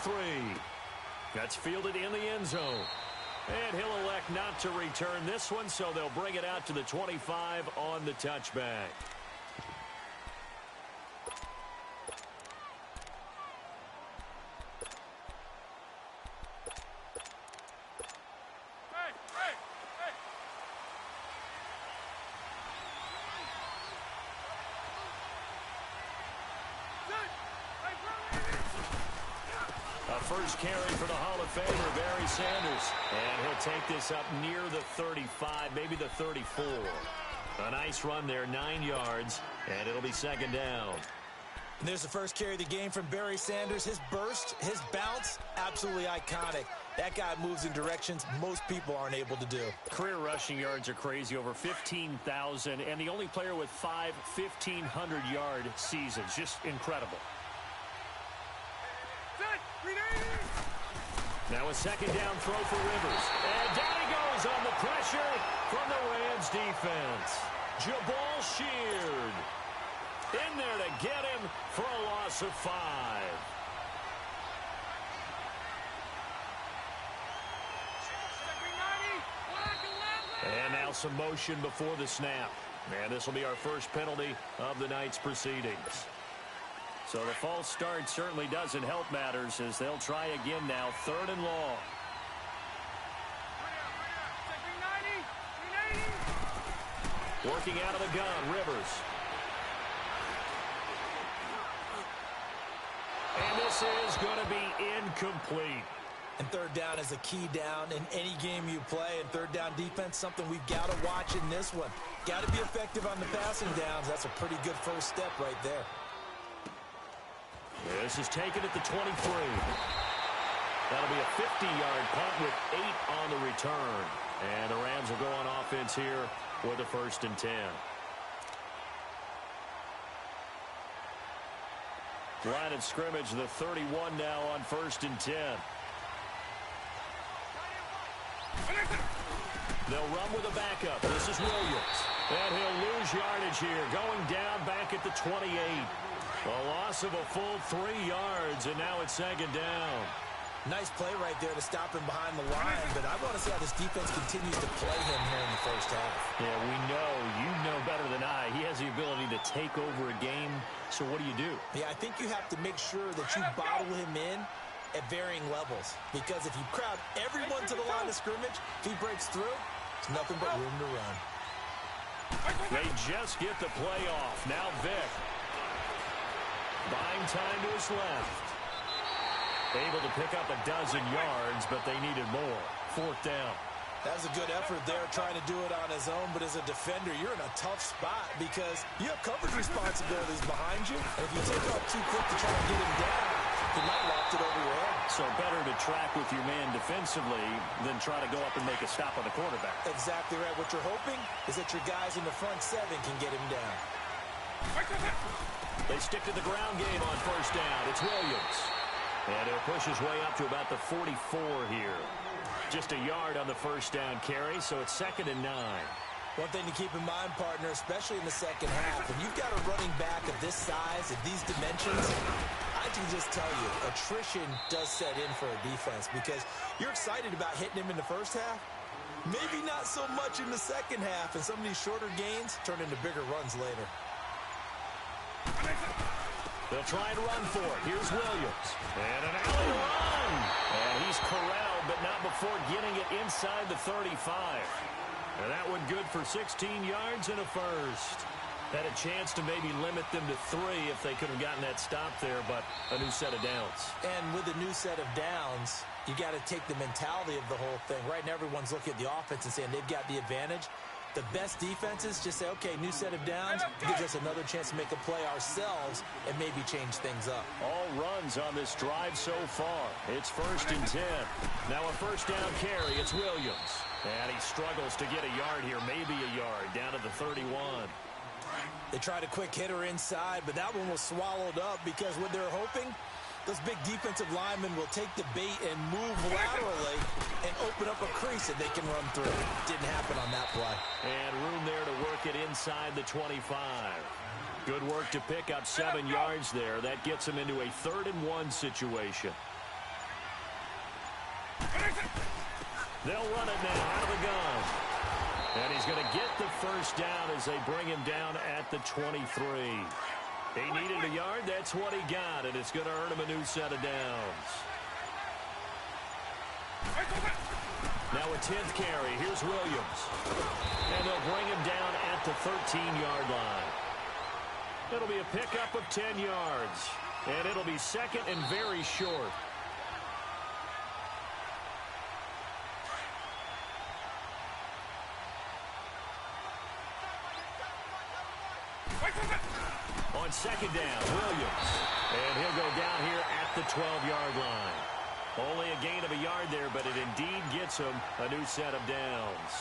23. That's fielded in the end zone. And he'll elect not to return this one, so they'll bring it out to the 25 on the touchback. First carry for the Hall of Famer, Barry Sanders. And he'll take this up near the 35, maybe the 34. A nice run there, 9 yards, and it'll be second down. And there's the first carry of the game from Barry Sanders. His burst, his bounce, absolutely iconic. That guy moves in directions most people aren't able to do. Career rushing yards are crazy, over 15,000, and the only player with 5 1,500-yard seasons. Just incredible. Now a second down throw for Rivers. And down he goes on the pressure from the Rams defense. Jabal Sheard in there to get him for a loss of 5. And now some motion before the snap. And this will be our first penalty of the night's proceedings. So the false start certainly doesn't help matters as they'll try again now, 3rd and long. Working out of the gun, Rivers. And this is going to be incomplete. And 3rd down is a key down in any game you play. And 3rd down defense, something we've got to watch in this one. Got to be effective on the passing downs. That's a pretty good first step right there. This is taken at the 23. That'll be a 50-yard punt with 8 on the return. And the Rams will go on offense here with a 1st and 10. Line of scrimmage, the 31 now on 1st and 10. They'll run with a backup. This is Williams. And he'll lose yardage here, going down back at the 28. A loss of a full 3 yards, and now it's second down. Nice play right there to stop him behind the line, but I want to see how this defense continues to play him here in the first half. Yeah, we know. You know better than I. He has the ability to take over a game, so what do you do? Yeah, I think you have to make sure that you bottle him in at varying levels, because if you crowd everyone to the line of scrimmage, if he breaks through, it's nothing but room to run. They just get the play off. Now Vick. Buying time to his left. Able to pick up a 12 yards, but they needed more. 4th down. That was a good effort there, trying to do it on his own, but as a defender, you're in a tough spot because you have coverage responsibilities behind you, and if you take off too quick to try to get him down, he might loft it over your head. So better to track with your man defensively than try to go up and make a stop on the quarterback. Exactly right. What you're hoping is that your guys in the front 7 can get him down. They stick to the ground game on 1st down. It's Williams. And he'll push his way up to about the 44 here. Just a yard on the 1st down carry, so it's 2nd and 9. One thing to keep in mind, partner, especially in the second half, when you've got a running back of this size, at these dimensions, I can just tell you, attrition does set in for a defense because you're excited about hitting him in the first half. Maybe not so much in the second half, and some of these shorter gains turn into bigger runs later. They'll try and run for it. Here's Williams. And an alley run. And he's corralled, but not before getting it inside the 35. And that one good for 16 yards and a first. Had a chance to maybe limit them to 3 if they could have gotten that stop there, but a new set of downs. And with a new set of downs, you got to take the mentality of the whole thing. Right now, everyone's looking at the offense and saying they've got the advantage. The best defenses just say, okay, new set of downs, gives us another chance to make a play ourselves and maybe change things up. All runs on this drive so far. It's 1st and 10. Now a 1st down carry. It's Williams. And he struggles to get a yard here, maybe a yard, down to the 31. They tried a quick hitter inside, but that one was swallowed up because what they're hoping, those big defensive linemen will take the bait and move laterally and open up a crease that they can run through. Didn't happen on that play. And room there to work it inside the 25. Good work to pick up 7 yards there. That gets them into a 3rd and 1 situation. They'll run it now out of the gun. And he's going to get the first down as they bring him down at the 23. He needed a yard. That's what he got, and it's going to earn him a new set of downs. Now a 10th carry. Here's Williams. And they'll bring him down at the 13-yard line. It'll be a pickup of 10 yards. And it'll be second and very short. On second down, Williams. And he'll go down here at the 12-yard line. Only a gain of a yard there, but it indeed gets him a new set of downs.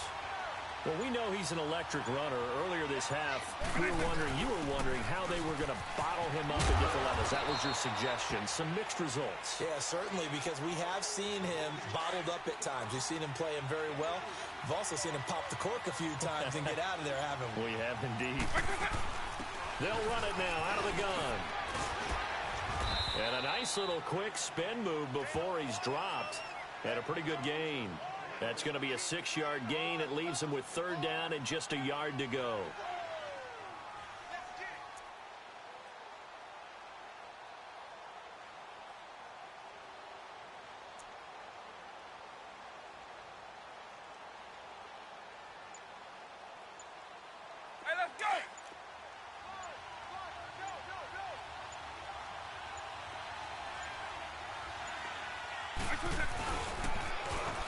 Well, we know he's an electric runner. Earlier this half, you were wondering how they were going to bottle him up at different levels. That was your suggestion. Some mixed results. Yeah, certainly, because we have seen him bottled up at times. We've seen him play him very well. We've also seen him pop the cork a few times and get out of there, haven't we? We have indeed. They'll run it now out of the gun. And a nice little quick spin move before he's dropped. And a pretty good gain. That's going to be a 6-yard gain. It leaves him with third down and just a yard to go. Hey, let's go!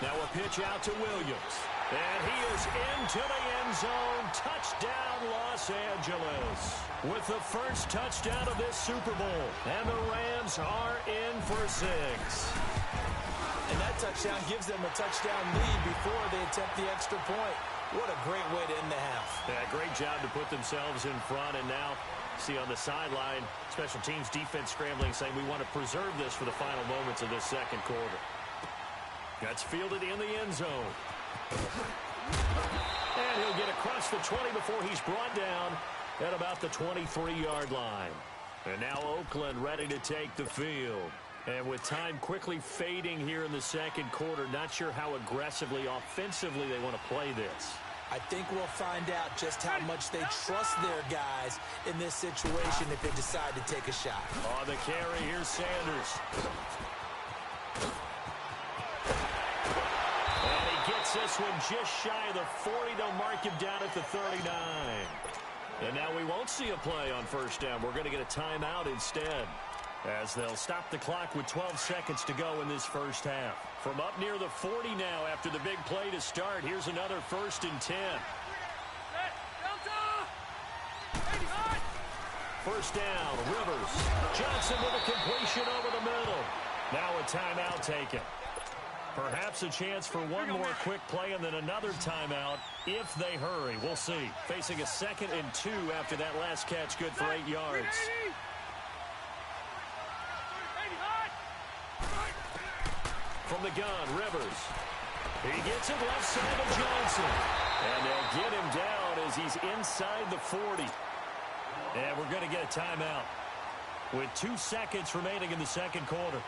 Now a pitch out to Williams. And he is into the end zone. Touchdown, Los Angeles. With the first touchdown of this Super Bowl. And the Rams are in for 6. And that touchdown gives them a touchdown lead before they attempt the extra point. What a great way to end the half. Yeah, great job to put themselves in front. And now, see on the sideline, special teams defense scrambling, saying we want to preserve this for the final moments of this second quarter. That's fielded in the end zone. And he'll get across the 20 before he's brought down at about the 23-yard line. And now Oakland ready to take the field. And with time quickly fading here in the second quarter, not sure how aggressively, offensively they want to play this. I think we'll find out just how much they trust their guys in this situation if they decide to take a shot. On the carry, here's Sanders. And he gets this one just shy of the 40. They'll mark him down at the 39. And now we won't see a play on first down. We're going to get a timeout instead, as they'll stop the clock with 12 seconds to go in this first half. From up near the 40 now after the big play to start, here's another 1st and 10. First down, Rivers. Johnson with a completion over the middle. Now a timeout taken. Perhaps a chance for one more quick play and then another timeout if they hurry. We'll see. Facing a 2nd and 2 after that last catch, good for 8 yards. From the gun, Rivers. He gets it left side of Johnson. And they'll get him down as he's inside the 40. And we're going to get a timeout with 2 seconds remaining in the second quarter.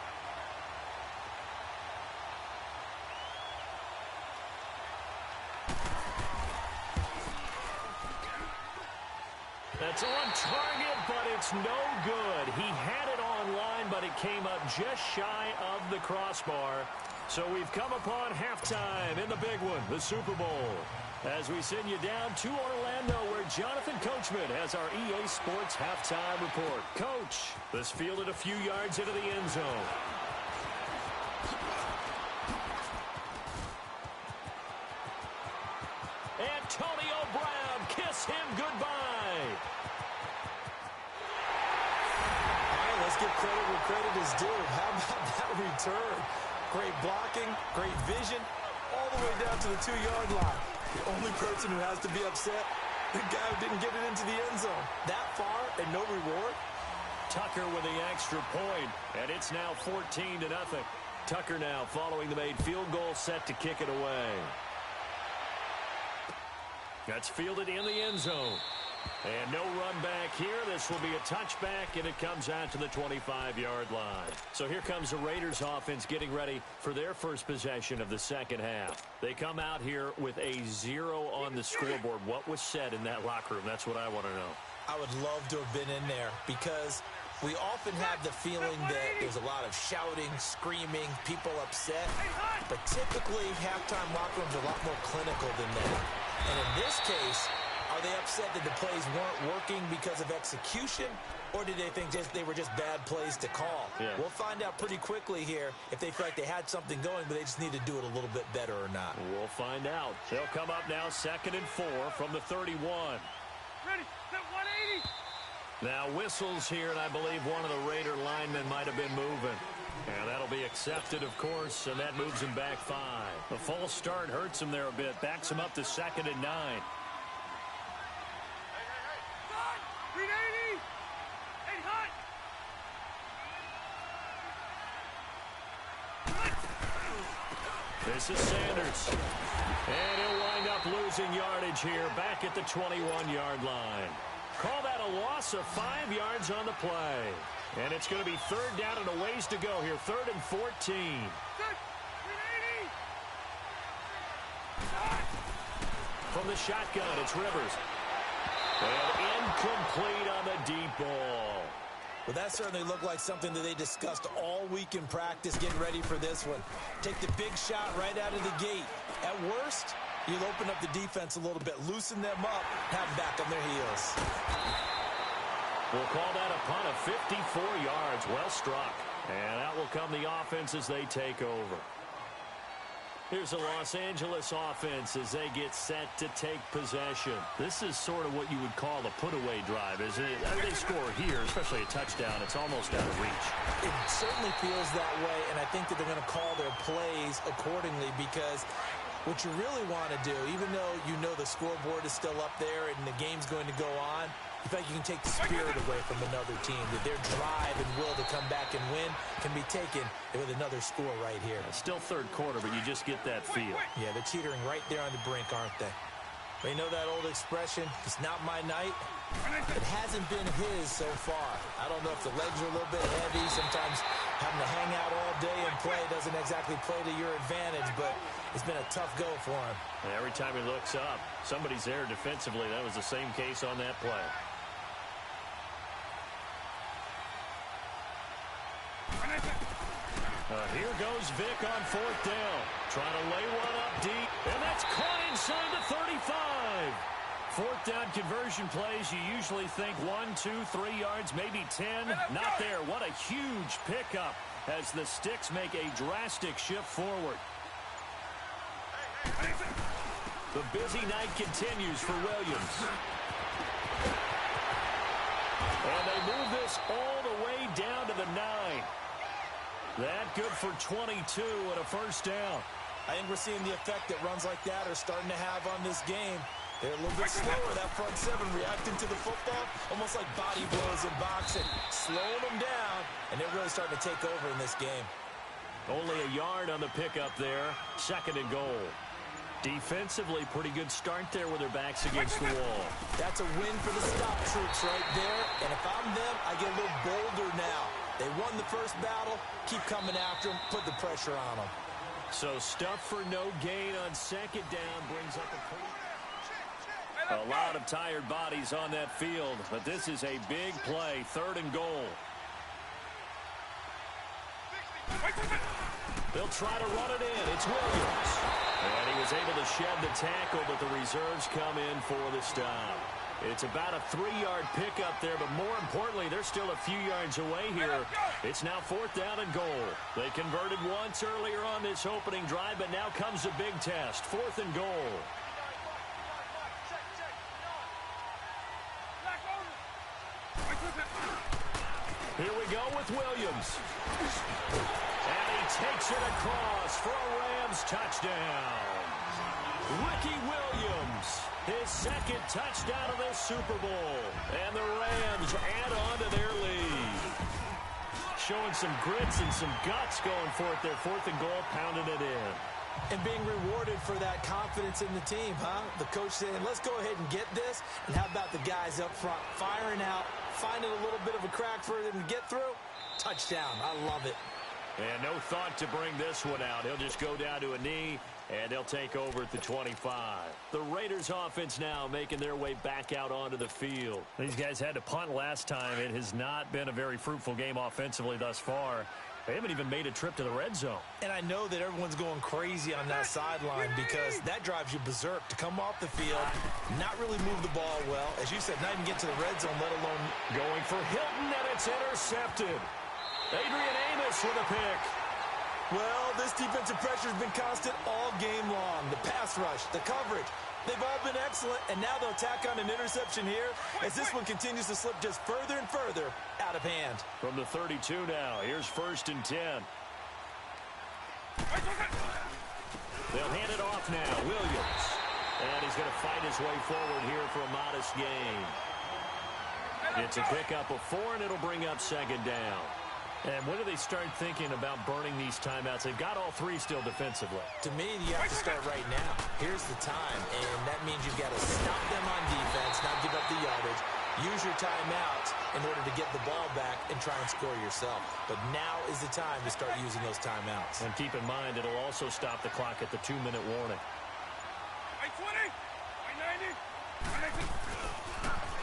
That's on target, but it's no good. He had it on line, but it came up just shy of the crossbar. So we've come upon halftime in the big one, the Super Bowl, as we send you down to Orlando, where Jonathan Coachman has our EA Sports halftime report. Coach, this fielded a few yards into the end zone. Antonio Brown, kiss him goodbye. Let's give credit where credit is due. How about that return? Great blocking, great vision, all the way down to the 2-yard line. The only person who has to be upset, the guy who didn't get it into the end zone. That far and no reward. Tucker with the extra point, and it's now 14-0. Tucker now following the made field goal, set to kick it away. That's fielded in the end zone. And no run back here. This will be a touchback, and it comes out to the 25-yard line. So here comes the Raiders offense getting ready for their first possession of the second half. They come out here with a 0 on the scoreboard. What was said in that locker room? That's what I want to know. I would love to have been in there because we often have the feeling that there's a lot of shouting, screaming, people upset. But typically, halftime locker rooms are a lot more clinical than that. And in this case, are they upset that the plays weren't working because of execution, or did they think they were just bad plays to call? Yeah. We'll find out pretty quickly here if they feel like they had something going, but they just need to do it a little bit better or not. We'll find out. They'll come up now 2nd and 4 from the 31. Ready, set 180. Now whistles here, and I believe one of the Raider linemen might have been moving. And that'll be accepted, of course, and that moves him back 5. The false start hurts him there a bit, backs him up to 2nd and 9. Read 80. 8 hot. This is Sanders. And he'll wind up losing yardage here back at the 21-yard line. Call that a loss of 5 yards on the play. And it's going to be 3rd down and a ways to go here. 3rd and 14. Set. Read 80. From the shotgun, it's Rivers. And incomplete on the deep ball. Well, that certainly looked like something that they discussed all week in practice, getting ready for this one. Take the big shot right out of the gate. At worst, you'll open up the defense a little bit, loosen them up, have them back on their heels. We'll call that a punt of 54 yards. Well struck. And out will come the offense as they take over. Here's the Los Angeles offense as they get set to take possession. This is sort of what you would call a put-away drive, isn't it? I mean, they score here, especially a touchdown. It's almost out of reach. It certainly feels that way, and I think that they're going to call their plays accordingly because what you really want to do, even though you know the scoreboard is still up there and the game's going to go on, you feel like you can take the spirit away from another team, that their drive and will to come back and win can be taken with another score right here. It's still 3rd quarter, but you just get that feel. Yeah, they're teetering right there on the brink, aren't they? They know that old expression, it's not my night. It hasn't been his so far. I don't know if the legs are a little bit heavy. Sometimes having to hang out all day and play doesn't exactly play to your advantage, but it's been a tough go for him. And every time he looks up, somebody's there defensively. That was the same case on that play. Here goes Vic on 4th down. Trying to lay one up deep. And that's caught inside the 35. 4th down conversion plays, you usually think 1, 2, 3 yards, maybe 10. Not there. What a huge pickup as the Sticks make a drastic shift forward. The busy night continues for Williams. And they move this all the way down to the 9. That good for 22 and a 1st down. I think we're seeing the effect that runs like that are starting to have on this game. They're a little bit slower, that front 7 reacting to the football, almost like body blows in boxing, slowing them down, and they're really starting to take over in this game. Only a yard on the pickup there, 2nd and goal. Defensively, pretty good start there with their backs against the wall. That's a win for the stop troops right there, and if I'm them, I get a little bolder now. They won the first battle, keep coming after them, put the pressure on them. So stuff for no gain on 2nd down brings up a lot of tired bodies on that field, but this is a big play, 3rd and goal. They'll try to run it in. It's Williams. And he was able to shed the tackle, but the reserves come in for the stop. It's about a 3-yard pickup there, but more importantly, they're still a few yards away here. It's now 4th down and goal. They converted once earlier on this opening drive, but now comes a big test. 4th and goal. Here we go with Williams. And he takes it across for a Rams touchdown. Ricky Williams, his 2nd touchdown of this Super Bowl. And the Rams add on to their lead. showing some grits and some guts going for it there. 4th and goal, pounding it in. And being rewarded for that confidence in the team, huh? The coach saying, let's go ahead and get this. And how about the guys up front firing out, finding a little bit of a crack for them to get through? Touchdown. I love it. And no thought to bring this one out. He'll just go down to a knee, and they'll take over at the 25. The Raiders offense now making their way back out onto the field. These guys had to punt last time. It has not been a very fruitful game offensively thus far. They haven't even made a trip to the red zone. And I know that everyone's going crazy on that sideline because that drives you berserk to come off the field, not really move the ball well. As you said, not even get to the red zone, let alone going for Hilton, and it's intercepted. Adrian Amos with a pick. Well, this defensive pressure has been constant all game long. The pass rush, the coverage, they've all been excellent, and now they'll tack on an interception here as this one continues to slip just further and further out of hand. From the 32 now, here's 1st and 10. They'll hand it off now, Williams. And he's going to fight his way forward here for a modest gain. It's a pickup of 4, and it'll bring up 2nd down. And when do they start thinking about burning these timeouts? They've got all 3 still defensively. To me, you have to start right now. Here's the time, and that means you've got to stop them on defense, not give up the yardage. Use your timeouts in order to get the ball back and try and score yourself. But now is the time to start using those timeouts. And keep in mind, it'll also stop the clock at the 2-minute warning.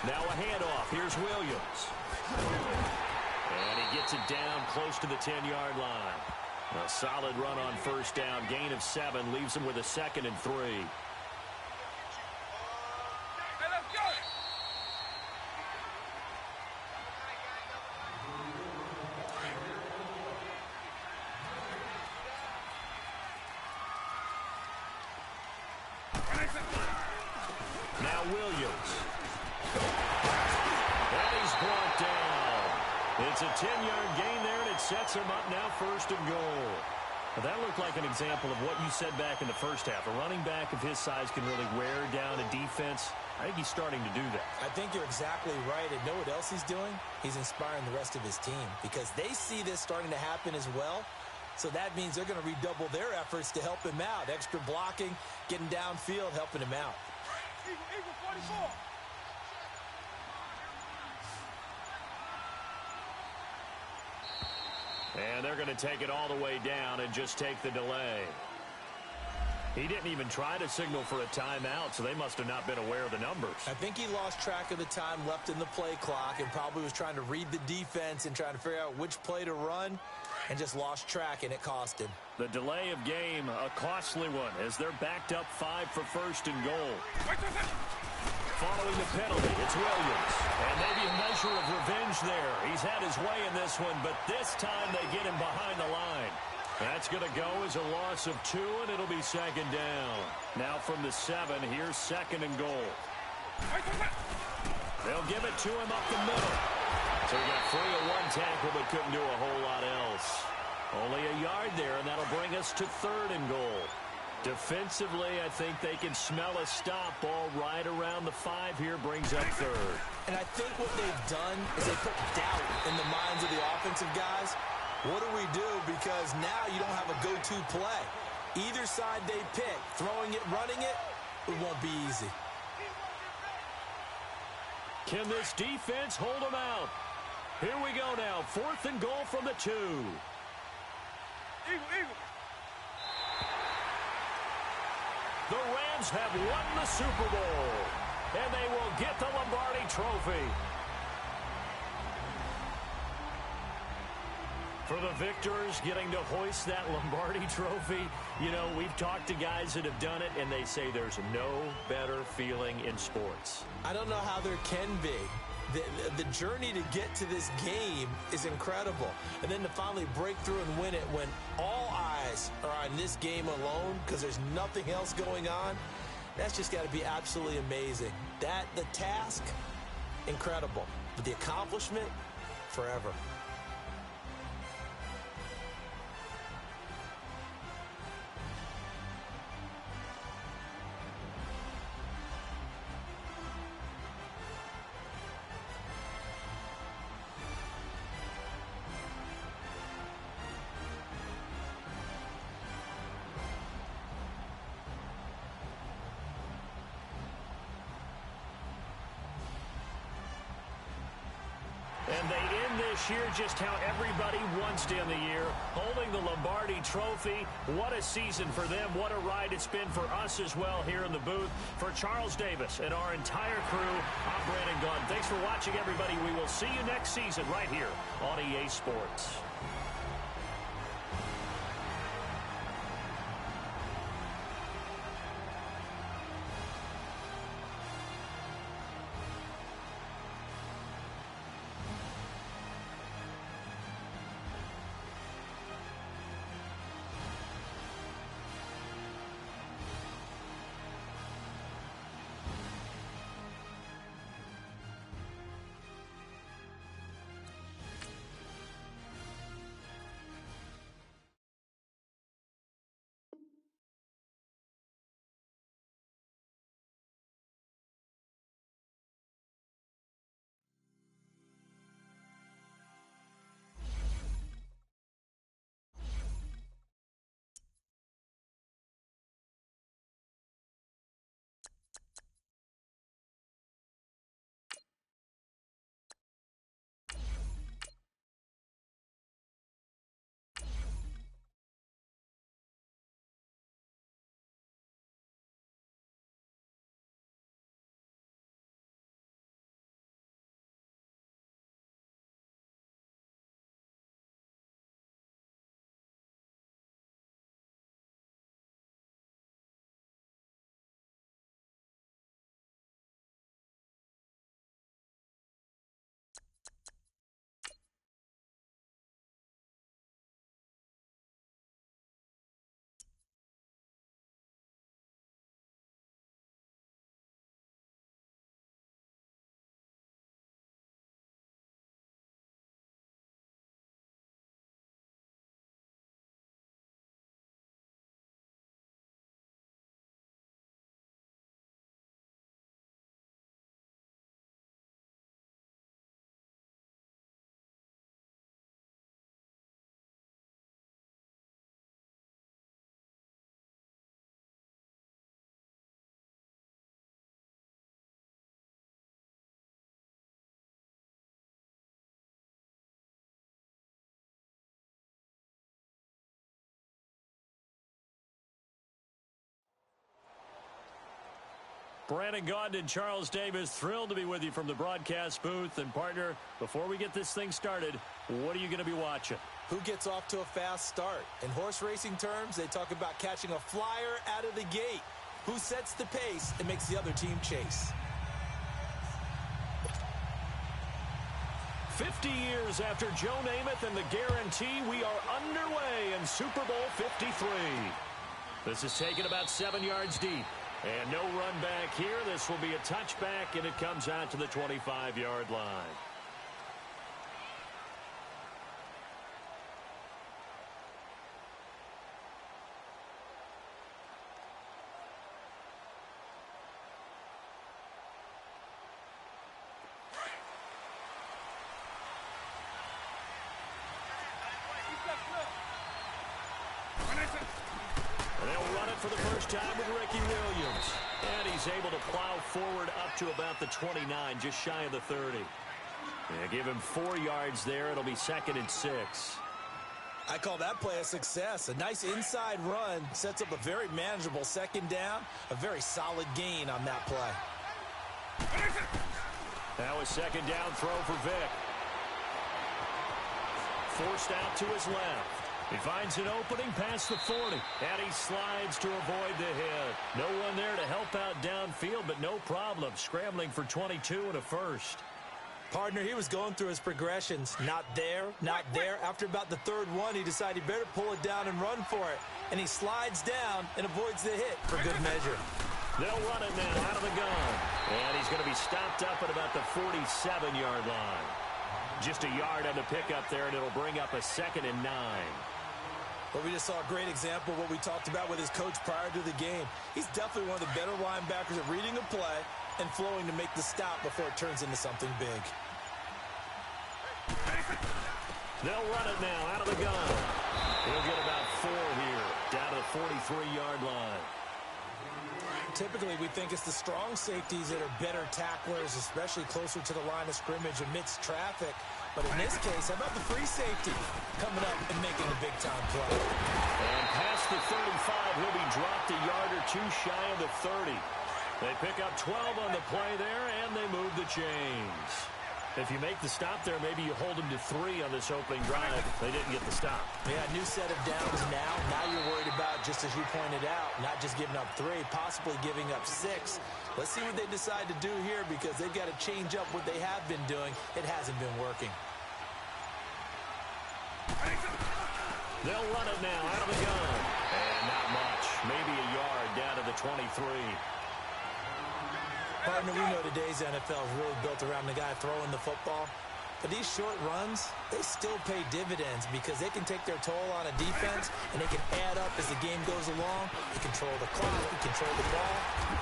Now a handoff. Here's Williams. And he gets it down close to the 10-yard line. A solid run on 1st down. Gain of 7 leaves him with a 2nd and 3. Now Williams. And he's brought down. It's a 10-yard gain there, and it sets him up now 1st and goal. Now, that looked like an example of what you said back in the first half. A running back of his size can really wear down a defense. I think he's starting to do that. I think you're exactly right. And know what else he's doing? He's inspiring the rest of his team because they see this starting to happen as well. So that means they're going to redouble their efforts to help him out. Extra blocking, getting downfield, helping him out. Eagle 44. And they're going to take it all the way down and just take the delay. He didn't even try to signal for a timeout, so they must have not been aware of the numbers. I think he lost track of the time left in the play clock and probably was trying to read the defense and trying to figure out which play to run and just lost track, and it cost him. The delay of game, a costly one, as they're backed up 5 for 1st and goal. Following the penalty, it's Williams. And maybe a measure of revenge there. He's had his way in this one, but this time they get him behind the line. That's going to go as a loss of 2, and it'll be 2nd down. Now from the 7, here's 2nd and goal. They'll give it to him up the middle. So he got free of 1 tackle, but couldn't do a whole lot else. Only a yard there, and that'll bring us to 3rd and goal. Defensively, I think they can smell a stop. Ball right around the 5 here, brings up 3rd. And I think what they've done is they put doubt in the minds of the offensive guys. What do we do? Because now you don't have a go-to play. Either side they pick, throwing it, running it, it won't be easy. Can this defense hold them out? Here we go now. 4th and goal from the 2. Eagle. The Rams have won the Super Bowl, and they will get the Lombardi Trophy. For the victors getting to hoist that Lombardi Trophy, you know, we've talked to guys that have done it, and they say there's no better feeling in sports. I don't know how there can be. The journey to get to this game is incredible. And then to finally break through and win it when all eyes are on this game alone because there's nothing else going on, that's just got to be absolutely amazing. The task, incredible. But the accomplishment, forever. they end this year just how everybody wants to end the year, holding the Lombardi Trophy. What a season for them. What a ride it's been for us as well here in the booth. For Charles Davis and our entire crew, I'm Brandon Gaudin. Thanks for watching, everybody. We will see you next season right here on EA Sports. Brandon Gaudin and Charles Davis, thrilled to be with you from the broadcast booth. And, partner, before we get this thing started, what are you going to be watching? Who gets off to a fast start? In horse racing terms, they talk about catching a flyer out of the gate. Who sets the pace and makes the other team chase? 50 years after Joe Namath and the guarantee, we are underway in Super Bowl 53. This is taken about 7 yards deep. And no run back here. This will be a touchback, and it comes out to the 25-yard line. For the first time with Ricky Williams. And he's able to plow forward up to about the 29, just shy of the 30. Give him 4 yards there. It'll be 2nd and 6. I call that play a success. A nice inside run sets up a very manageable 2nd down. A very solid gain on that play. Now a 2nd down throw for Vick. Forced out to his left. He finds an opening past the 40, and he slides to avoid the hit. No one there to help out downfield, but no problem. Scrambling for 22 and a first. Partner, he was going through his progressions. Not there, not there. After about the 3rd one, he decided he better pull it down and run for it. And he slides down and avoids the hit for good measure. They'll run it now out of the gun. And he's going to be stopped up at about the 47-yard line. Just a yard on the pickup there, and it'll bring up a 2nd and 9. But we just saw a great example of what we talked about with his coach prior to the game. He's definitely one of the better linebackers at reading a play and flowing to make the stop before it turns into something big. They'll run it now out of the gun. He'll get about 4 here, down to the 43-yard line. Typically, we think it's the strong safeties that are better tacklers, especially closer to the line of scrimmage amidst traffic. But in this case, how about the free safety coming up and making the big-time play? And past the 35, he'll be dropped a yard or two shy of the 30. They pick up 12 on the play there, and they move the chains. If you make the stop there, maybe you hold them to 3 on this opening drive. They didn't get the stop. Yeah, new set of downs now. Now you're worried about, just as you pointed out, not just giving up 3, possibly giving up 6. Let's see what they decide to do here because they've got to change up what they have been doing. It hasn't been working. They'll run it now out of the gun. And not much. Maybe a yard down to the 23. Partner, we know today's NFL is really built around the guy throwing the football. But these short runs, they still pay dividends because they can take their toll on a defense and they can add up as the game goes along. You control the clock, you control the ball,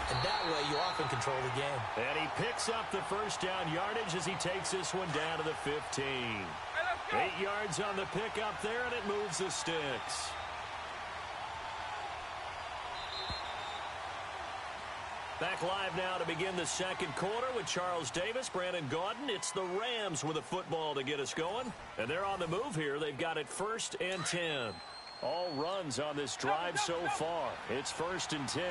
and that way you often control the game. And he picks up the first down yardage as he takes this one down to the 15. 8 yards on the pickup there, and it moves the sticks. Back live now to begin the second quarter with Charles Davis, Brandon Gaudin. It's the Rams with a football to get us going. And they're on the move here. They've got it 1st and 10. All runs on this drive so far. It's 1st and 10.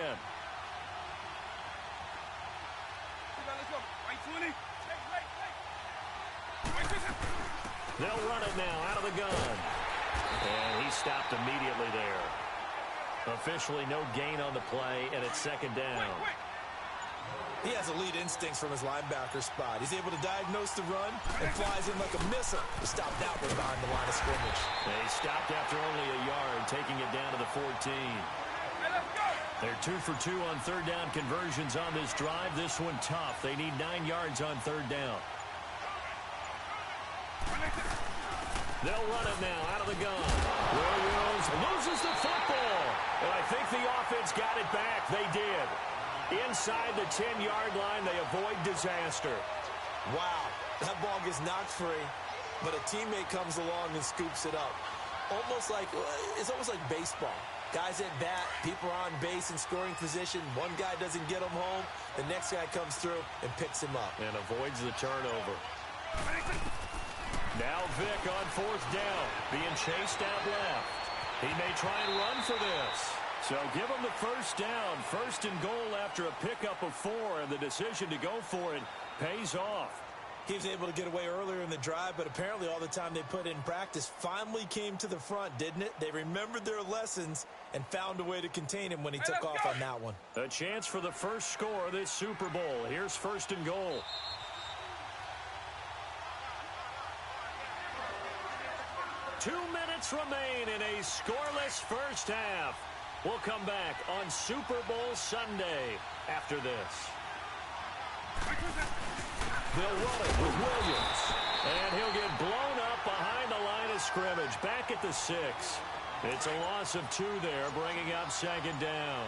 They'll run it now out of the gun. And he stopped immediately there. Officially no gain on the play, and it's 2nd down. He has elite instincts from his linebacker spot. He's able to diagnose the run and flies in like a missile to stop that one behind the line of scrimmage. They stopped after only a yard, taking it down to the 14. They're 2 for 2 on 3rd down conversions on this drive. This one tough. They need 9 yards on 3rd down. They'll run it now out of the gun. Williams loses the football. And I think the offense got it back. They did. Inside the 10-yard line, they avoid disaster. Wow, that ball gets knocked free, but a teammate comes along and scoops it up. It's almost like baseball. Guys at bat, people are on base in scoring position. One guy doesn't get him home. The next guy comes through and picks him up. And avoids the turnover. Now Vick on 4th down, being chased out left. He may try and run for this. So give him the 1st down, 1st and goal after a pickup of 4, and the decision to go for it pays off. He was able to get away earlier in the drive, but apparently all the time they put in practice finally came to the front, didn't it? They remembered their lessons and found a way to contain him when he took off on that one. A chance for the first score of this Super Bowl. Here's 1st and goal. Two minutes remain in a scoreless first half. We'll come back on Super Bowl Sunday after this. They'll run it with Williams. And he'll get blown up behind the line of scrimmage. Back at the 6. It's a loss of 2 there, bringing up 2nd down.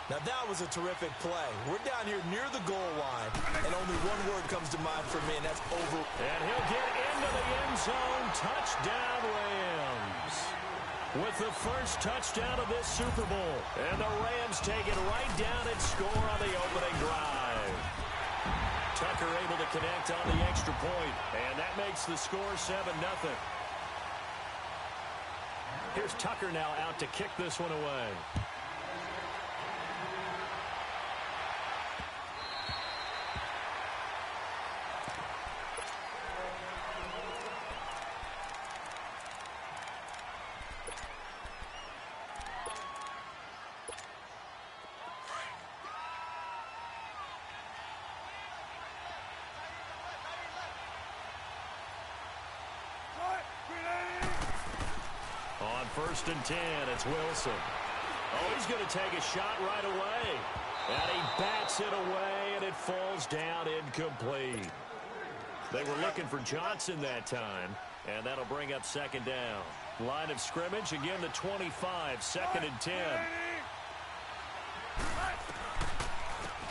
Now that was a terrific play. We're down here near the goal line, and only one word comes to mind for me, and that's over. And he'll get into the end zone. Touchdown, Rams. With the first touchdown of this Super Bowl. And the Rams take it right down and score on the opening drive. Tucker able to connect on the extra point. And that makes the score 7-0. Here's Tucker now out to kick this one away. On 1st and 10, it's Wilson. Oh, he's going to take a shot right away. And he bats it away, and it falls down incomplete. They were looking for Johnson that time, and that'll bring up 2nd down. Line of scrimmage, again the 25, 2nd and 10.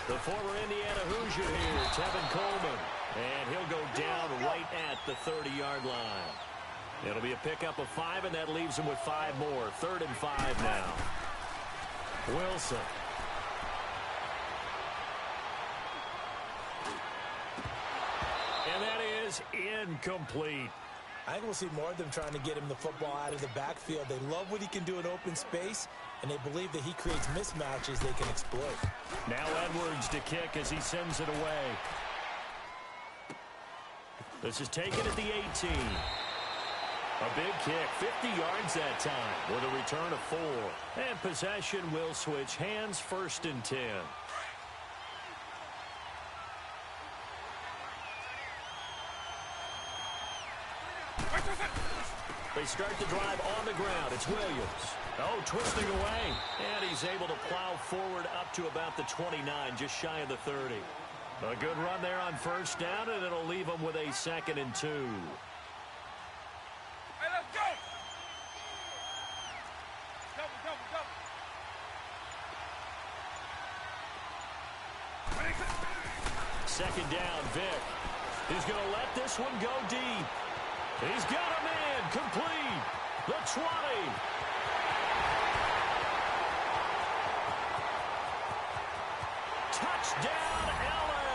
The former Indiana Hoosier here, Tevin Coleman. And he'll go down right at the 30-yard line. It'll be a pickup of 5, and that leaves him with 5 more. 3rd and 5 now. Wilson. And that is is incomplete. I think we'll see more of them trying to get him the football out of the backfield. They love what he can do in open space, and they believe that he creates mismatches they can exploit. Now Edwards to kick as he sends it away. This is taken at the 18. A big kick, 50 yards that time, with a return of 4. And possession will switch hands, 1st and 10. They start the drive on the ground. It's Williams. Oh, twisting away. And he's able to plow forward up to about the 29, just shy of the 30. A good run there on 1st down, and it'll leave them with a 2nd and 2. Hey, let's go! Double. 2nd down, Vic. He's going to let this one go deep. He's got a man, complete. The 20. Touchdown, LA.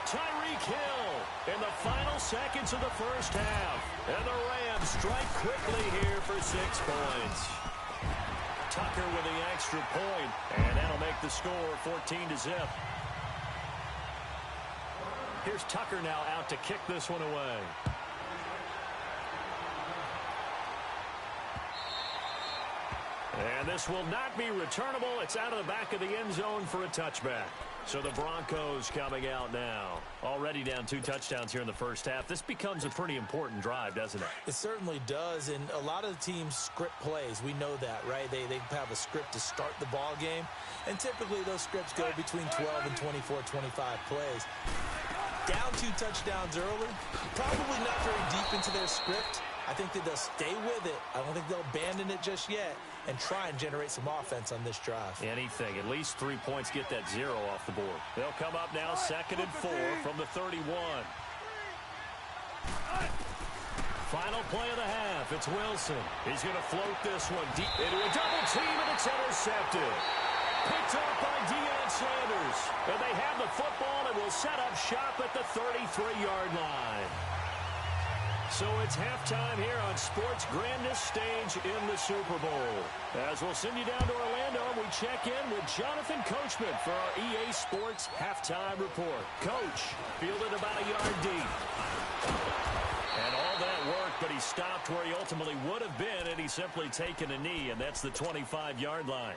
Tyreek Hill in the final seconds of the 1st half. And the Rams strike quickly here for 6 points. Tucker with the extra point, and that'll make the score 14-0. Here's Tucker now out to kick this one away. And this will not be returnable. It's out of the back of the end zone for a touchback. So the Broncos coming out now. Already down 2 touchdowns here in the 1st half. This becomes a pretty important drive, doesn't it? It certainly does, and a lot of the teams script plays. We know that, right? They have a script to start the ball game, and typically those scripts go between 12 and 24, 25 plays. Down 2 touchdowns early, probably not very deep into their script. I think that they'll stay with it. I don't think they'll abandon it just yet and try and generate some offense on this drive. Anything. At least 3 points, get that 0 off the board. They'll come up now 2nd and 4 from the 31. Final play of the half. It's Wilson. He's going to float this one deep into a double team, and it's intercepted. Picked up by Deion Sanders. And they have the football and will set up shop at the 33-yard line. So it's halftime here on sports' grandest stage in the Super Bowl. As we'll send you down to Orlando, and we check in with Jonathan Coachman for our EA Sports Halftime Report. Coach, fielded about a yard deep. And all that work, but he stopped where he ultimately would have been had he simply taken a knee, and that's the 25-yard line.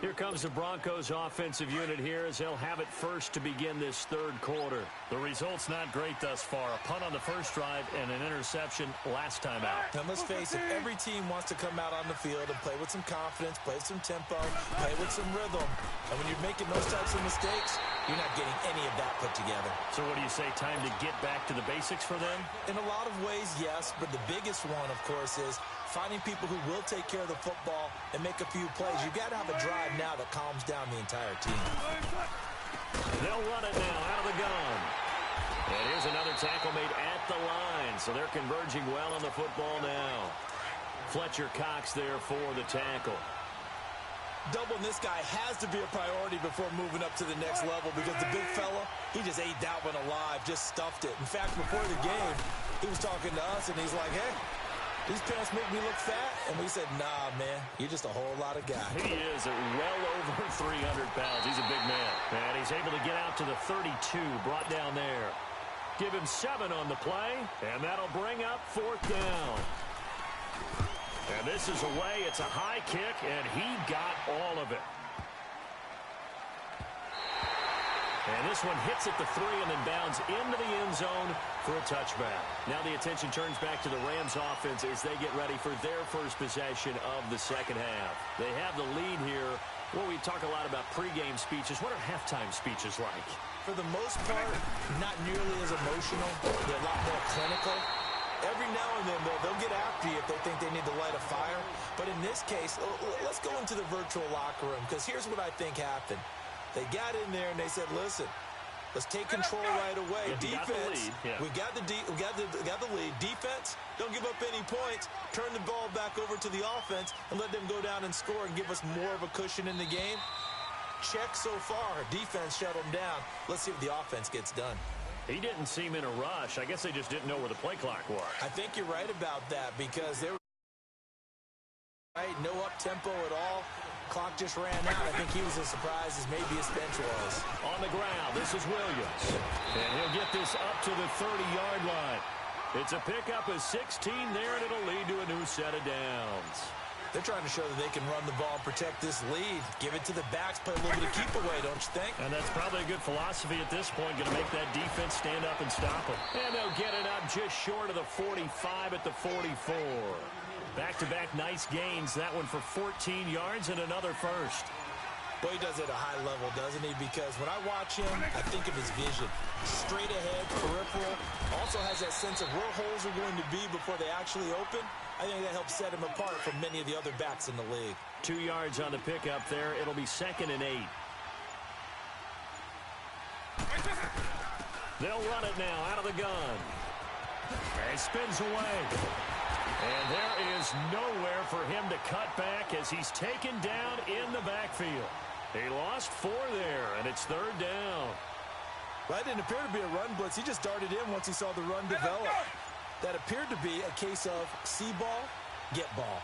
Here comes the Broncos offensive unit here as they'll have it first to begin this 3rd quarter. The result's not great thus far. A punt on the first drive and an interception last time out. Now, let's face it, every team wants to come out on the field and play with some confidence, play with some tempo, play with some rhythm. And when you're making those types of mistakes, you're not getting any of that put together. So what do you say, time to get back to the basics for them? In a lot of ways, yes, but the biggest one, of course, is finding people who will take care of the football and make a few plays. You've got to have a drive now that calms down the entire team. They'll run it now out of the gun. And here's another tackle made at the line. So they're converging well on the football now. Fletcher Cox there for the tackle. Doubling this guy has to be a priority before moving up to the next level because the big fella, he just ate that one alive, just stuffed it. In fact, before the game, he was talking to us, and he's like, hey, these pants make me look fat. And we said, nah, man, you're just a whole lot of guy. He is at well over 300 pounds. He's a big man. And he's able to get out to the 32, brought down there. Give him 7 on the play, and that'll bring up 4th down. And this is away. It's a high kick, and he got all of it. And this one hits at the 3 and then bounds into the end zone for a touchback. Now the attention turns back to the Rams offense as they get ready for their first possession of the 2nd half. They have the lead here. Well, we talk a lot about pregame speeches. What are halftime speeches like? For the most part, not nearly as emotional. They're a lot more clinical. Every now and then, they'll get after you if they think they need to light a fire. But in this case, let's go into the virtual locker room, because here's what I think happened. They got in there and they said, listen, let's take control right away. Defense, we got the lead. Defense, don't give up any points. Turn the ball back over to the offense and let them go down and score and give us more of a cushion in the game. Check so far. Defense shut them down. Let's see if the offense gets done. He didn't seem in a rush. I guess they just didn't know where the play clock was. I think you're right about that because they were right, no up-tempo at all. Clock just ran out. I think he was as surprised as maybe his bench was. On the ground, this is Williams. And he'll get this up to the 30-yard line. It's a pickup of 16 there, and it'll lead to a new set of downs. They're trying to show that they can run the ball and protect this lead. Give it to the backs, play a little bit of keep away, don't you think? And that's probably a good philosophy at this point, going to make that defense stand up and stop them. And they'll get it up just short of the 45 at the 44. Back-to-back nice gains. That one for 14 yards and another first. Boy, he does it at a high level, doesn't he? Because when I watch him, I think of his vision. Straight ahead, peripheral. Also has that sense of where holes are going to be before they actually open. I think that helps set him apart from many of the other backs in the league. 2 yards on the pickup there. It'll be 2nd and 8. They'll run it now out of the gun. And he spins away. And there is nowhere for him to cut back as he's taken down in the backfield. He lost 4 there, and it's 3rd down. Well, that didn't appear to be a run blitz. He just darted in once he saw the run develop. That appeared to be a case of see ball, get ball.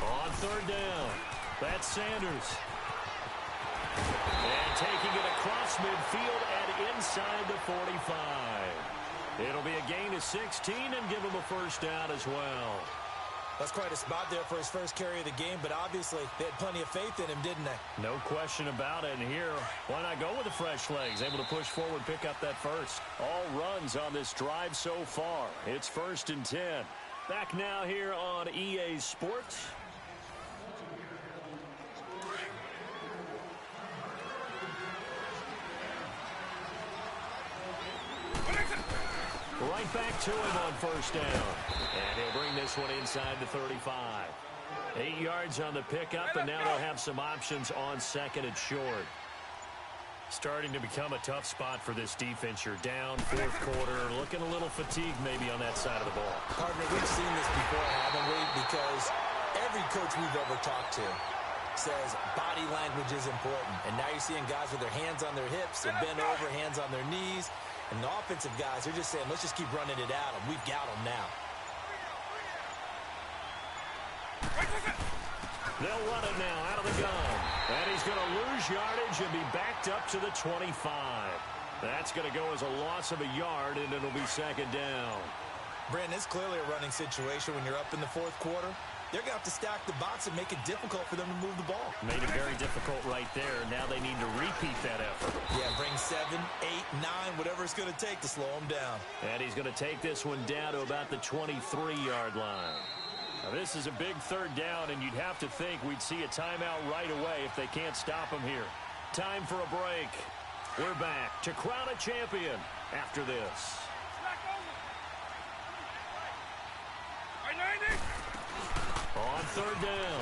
On 3rd down, that's Sanders. And taking it across midfield and inside the 45. It'll be a gain of 16 and give him a first down as well. That's quite a spot there for his first carry of the game, but obviously they had plenty of faith in him, didn't they? No question about it. And here, why not go with the fresh legs? Able to push forward, pick up that first. All runs on this drive so far. It's 1st and 10. Back now here on EA Sports. Right back to him on 1st down. And he'll bring this one inside the 35. 8 yards on the pickup, and now they'll have some options on 2nd and short. Starting to become a tough spot for this defense. You're down 4th quarter, looking a little fatigued maybe on that side of the ball. Partner, we've seen this before, haven't we? Because every coach we've ever talked to says body language is important. And now you're seeing guys with their hands on their hips, they're bent over, hands on their knees. And the offensive guys, they're just saying, let's just keep running it at them. We've got them now. They'll run it now out of the gun. And he's going to lose yardage and be backed up to the 25. That's going to go as a loss of a yard, and it'll be 2nd down. Brandon, it's clearly a running situation when you're up in the 4th quarter. They're going to have to stack the box and make it difficult for them to move the ball. Made it very difficult right there. Now they need to repeat that effort. Yeah, bring 7, 8, 9, whatever it's going to take to slow them down. And he's going to take this one down to about the 23-yard line. Now, this is a big 3rd down, and you'd have to think we'd see a timeout right away if they can't stop him here. Time for a break. We're back to crown a champion after this. On 3rd down,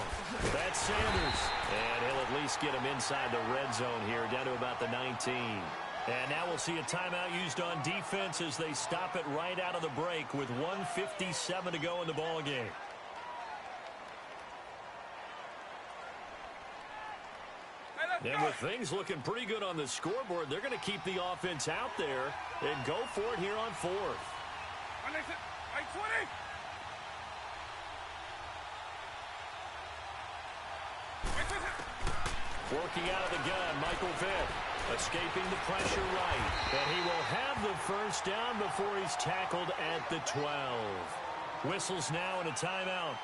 that's Sanders. And he'll at least get him inside the red zone here, down to about the 19. And now we'll see a timeout used on defense as they stop it right out of the break with 1:57 to go in the ballgame. And with things looking pretty good on the scoreboard, they're going to keep the offense out there and go for it here on 4th. Working out of the gun, Michael Vick. Escaping the pressure right. And he will have the first down before he's tackled at the 12. Whistles now and a timeout.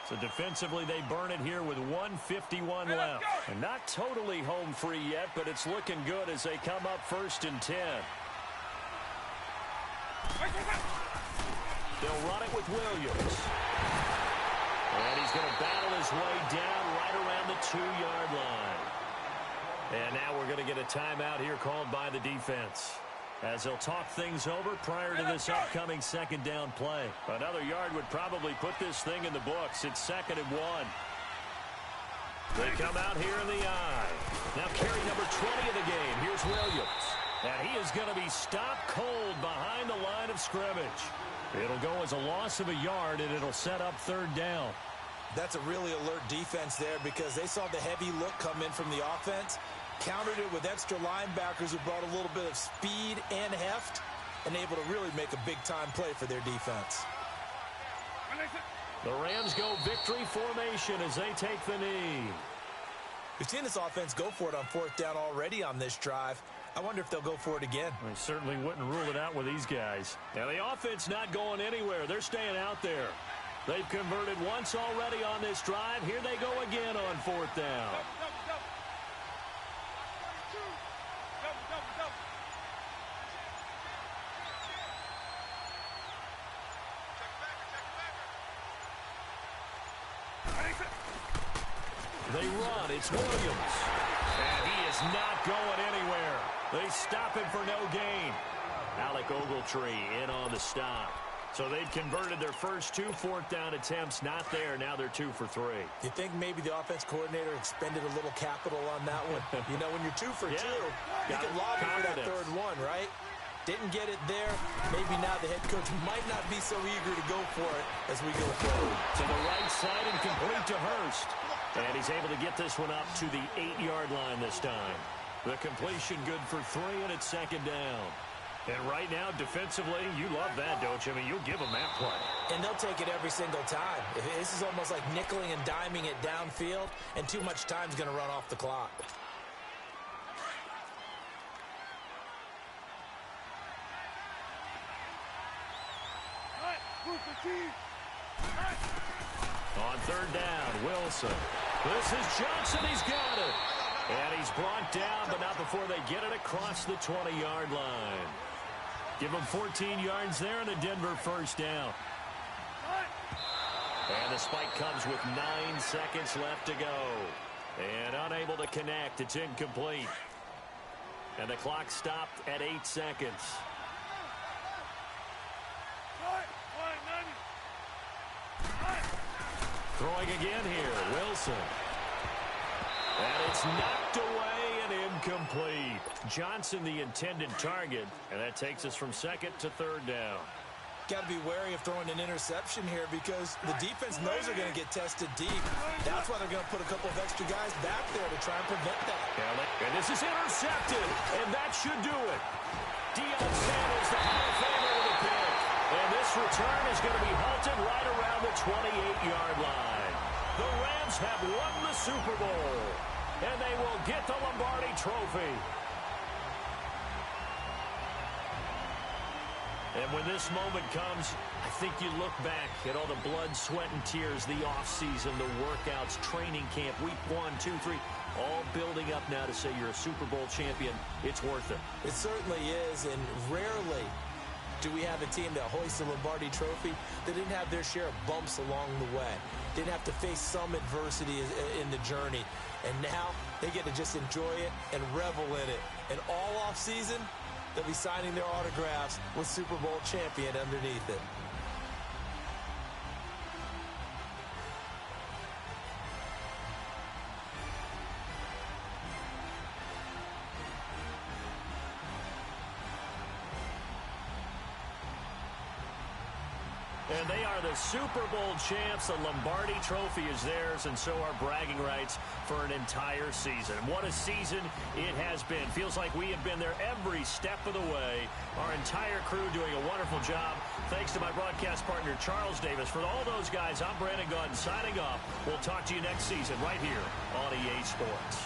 So defensively, they burn it here with 1:51 left. And not totally home free yet, but it's looking good as they come up 1st and 10. They'll run it with Williams. And he's going to battle his way down right around the 2-yard line. And now we're going to get a timeout here called by the defense, as they'll talk things over prior to this upcoming 2nd down play. Another yard would probably put this thing in the books. It's 2nd and 1. They come out here in the eye. Now carry number 20 of the game. Here's Williams. And he is going to be stopped cold behind the line of scrimmage. It'll go as a loss of a yard, and it'll set up 3rd down. That's a really alert defense there because they saw the heavy look come in from the offense. Countered it with extra linebackers who brought a little bit of speed and heft and able to really make a big-time play for their defense. The Rams go victory formation as they take the knee. We've seen this offense go for it on fourth down already on this drive. I wonder if they'll go for it again. I certainly wouldn't rule it out with these guys. Now, the offense not going anywhere. They're staying out there. They've converted once already on this drive. Here they go again on fourth down. They run. It's Williams. And he is not going anywhere. They stop him for no gain. Alec Ogletree in on the stop. So they've converted their first 2 fourth-down attempts. Not there. Now they're 2 for 3. You think maybe the offense coordinator expended a little capital on that one? You know, when you're 2 for 2, you can lobby for that third one, right? Didn't get it there. Maybe now the head coach might not be so eager to go for it as we go forward. To the right side and complete to Hurst. And he's able to get this one up to the 8-yard line this time. The completion good for 3, and it's second down. And right now, defensively, you love that, don't you? I mean, you'll give them that play. And they'll take it every single time. This is almost like nickeling and diming it downfield, and too much time's going to run off the clock. On third down, Wilson. This is Johnson. He's got it. And he's brought down, but not before they get it across the 20-yard line. Give him 14 yards there and a Denver first down. And the spike comes with 9 seconds left to go. And unable to connect. It's incomplete. And the clock stopped at 8 seconds. Throwing again here, Wilson. And it's knocked away and incomplete. Johnson the intended target, and that takes us from second to third down. Got to be wary of throwing an interception here because the defense knows they're going to get tested deep. That's why they're going to put a couple of extra guys back there to try and prevent that. And this is intercepted, and that should do it. Deion Sanders, the Hall of Famer, with a pick. And this return is going to be halted right around the 28-yard line. The Rams have won the Super Bowl, and they will get the Lombardi Trophy. And when this moment comes, I think you look back at all the blood, sweat, and tears, the offseason, the workouts, training camp, week 1, 2, 3, all building up now to say you're a Super Bowl champion. It's worth it. It certainly is, and rarely do we have a team that hoists the Lombardi Trophy that didn't have their share of bumps along the way, didn't have to face some adversity in the journey, and now they get to just enjoy it and revel in it. And all offseason, they'll be signing their autographs with Super Bowl champion underneath it. And they are the Super Bowl champs. The Lombardi Trophy is theirs, and so are bragging rights for an entire season. What a season it has been. Feels like we have been there every step of the way. Our entire crew doing a wonderful job. Thanks to my broadcast partner, Charles Davis. For all those guys, I'm Brandon Gaudin signing off. We'll talk to you next season right here on EA Sports.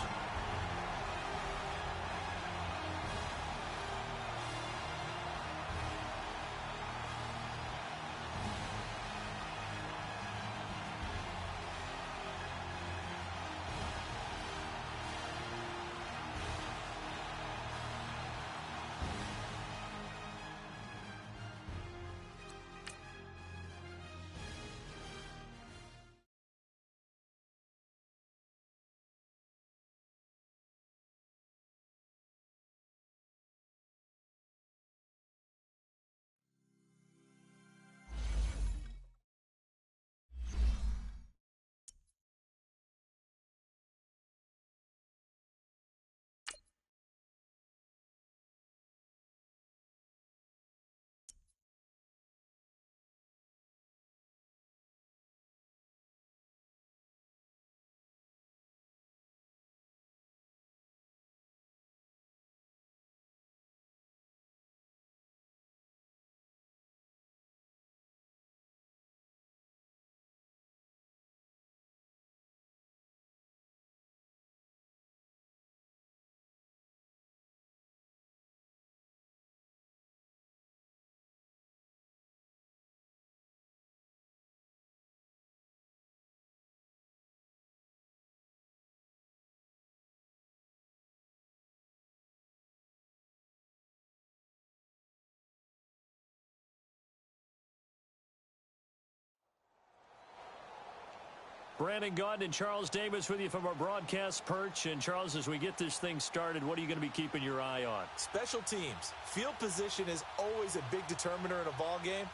Brandon Gaudin and Charles Davis with you from our broadcast perch. And, Charles, as we get this thing started, what are you going to be keeping your eye on? Special teams. Field position is always a big determiner in a ball game.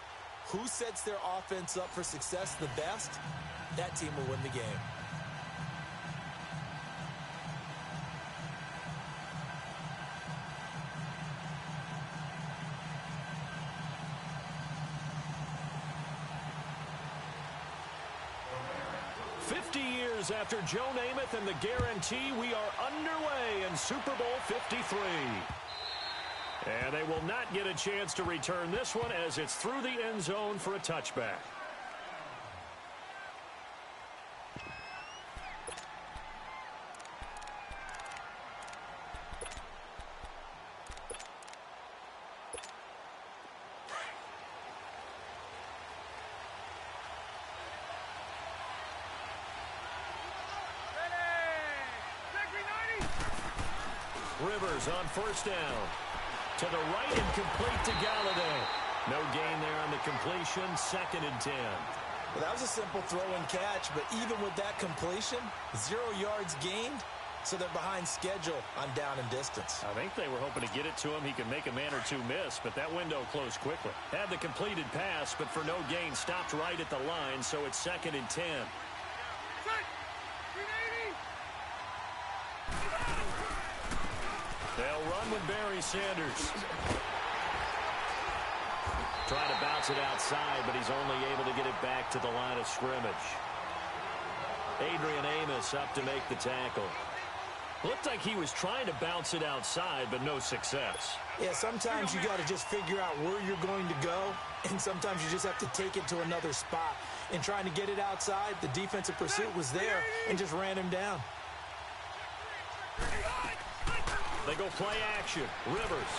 Who sets their offense up for success the best, that team will win the game. After Joe Namath and the guarantee, we are underway in Super Bowl 53. And they will not get a chance to return this one as it's through the end zone for a touchback. Rivers on first down. To the right and complete to Galladay. No gain there on the completion. 2nd and 10. Well, that was a simple throw and catch, but even with that completion, 0 yards gained, so they're behind schedule on down and distance. I think they were hoping to get it to him. He could make a man or two miss, but that window closed quickly. Had the completed pass, but for no gain, stopped right at the line, so it's 2nd and 10. They'll run with Barry Sanders. Trying to bounce it outside, but he's only able to get it back to the line of scrimmage. Adrian Amos up to make the tackle. Looked like he was trying to bounce it outside, but no success. Yeah, sometimes you got to just figure out where you're going to go, and sometimes you just have to take it to another spot. In trying to get it outside, the defensive pursuit was there and just ran him down. They go play action. Rivers.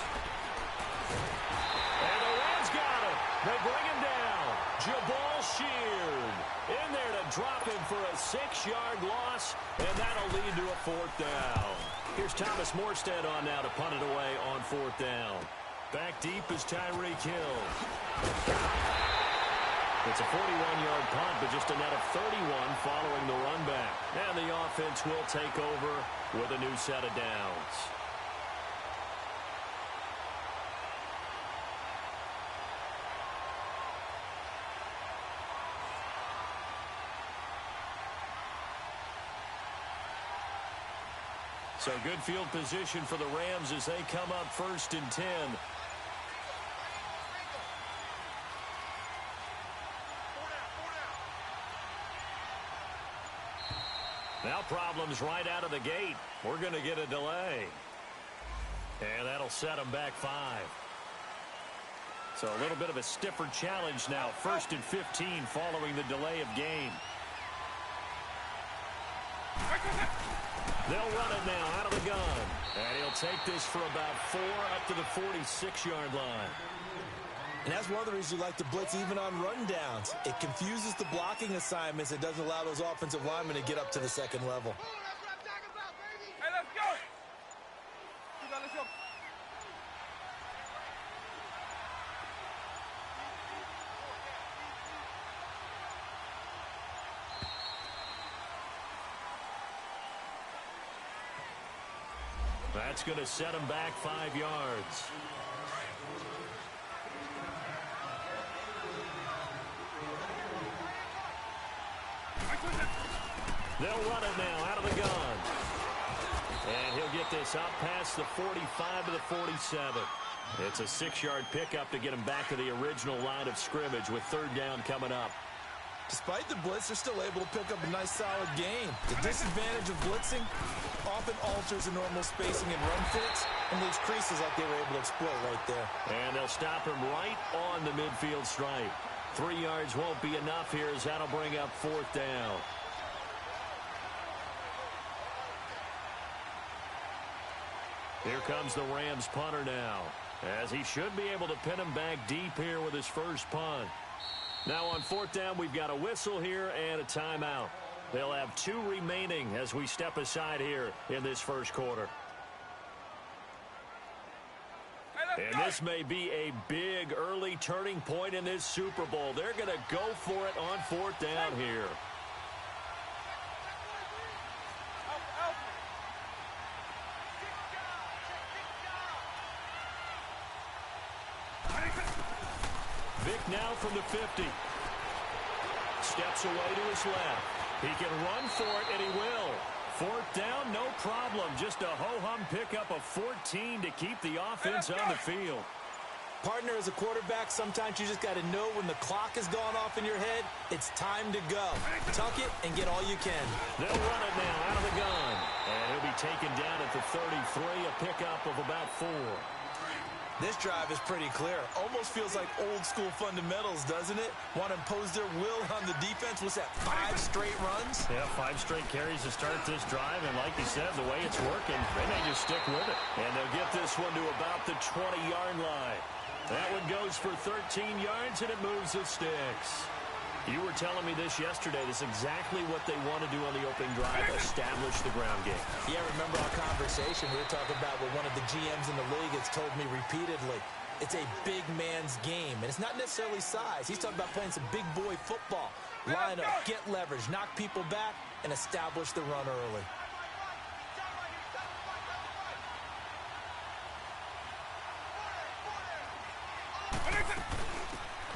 And the Rams got him. They bring him down. Jabal Sheard in there to drop him for a 6-yard loss, and that'll lead to a 4th down. Here's Thomas Morstead on now to punt it away on 4th down. Back deep is Tyreek Hill. It's a 41-yard punt, but just a net of 31 following the run back. And the offense will take over with a new set of downs. So good field position for the Rams as they come up 1st and 10. Now problems right out of the gate. We're going to get a delay. And that'll set them back 5. So a little bit of a stiffer challenge now. 1st and 15 following the delay of game. They'll run it now out of the gun. And he'll take this for about 4 up to the 46-yard line. And that's one of the reasons you like to blitz even on rundowns. It confuses the blocking assignments. It doesn't allow those offensive linemen to get up to the 2nd level. Hey, let's go. Let's go. That's going to set him back 5 yards. They'll run it now out of the gun. And he'll get this up past the 45 to the 47. It's a 6-yard pickup to get him back to the original line of scrimmage with 3rd down coming up. Despite the blitz, they're still able to pick up a nice, solid gain. The disadvantage of blitzing often alters the normal spacing and run fits and leaves creases like they were able to exploit right there. And they'll stop him right on the midfield stripe. 3 yards won't be enough here as that'll bring up 4th down. Here comes the Rams punter now, as he should be able to pin him back deep here with his first punt. Now on 4th down, we've got a whistle here and a timeout. They'll have 2 remaining as we step aside here in this first quarter. And this may be a big early turning point in this Super Bowl. They're going to go for it on 4th down here. now from the 50. Steps away to his left. He can run for it, and he will. Fourth down, no problem. Just a ho-hum pickup of 14 to keep the offense on the field. Partner, as a quarterback, sometimes you just got to know when the clock has gone off in your head, it's time to go. Tuck it and get all you can. They'll run it now out of the gun. And he'll be taken down at the 33, a pickup of about 4. This drive is pretty clear. Almost feels like old school fundamentals, doesn't it? Want to impose their will on the defense. What's that, 5 straight runs? Yeah, 5 straight carries to start this drive. And like you said, the way it's working, they may just stick with it. And they'll get this one to about the 20-yard line. That one goes for 13 yards, and it moves the sticks. You were telling me this yesterday. This is exactly what they want to do on the opening drive, establish the ground game. Yeah, remember our conversation? We were talking about what one of the GMs in the league has told me repeatedly. It's a big man's game, and it's not necessarily size. He's talking about playing some big boy football. Line up, get leverage, knock people back, and establish the run early.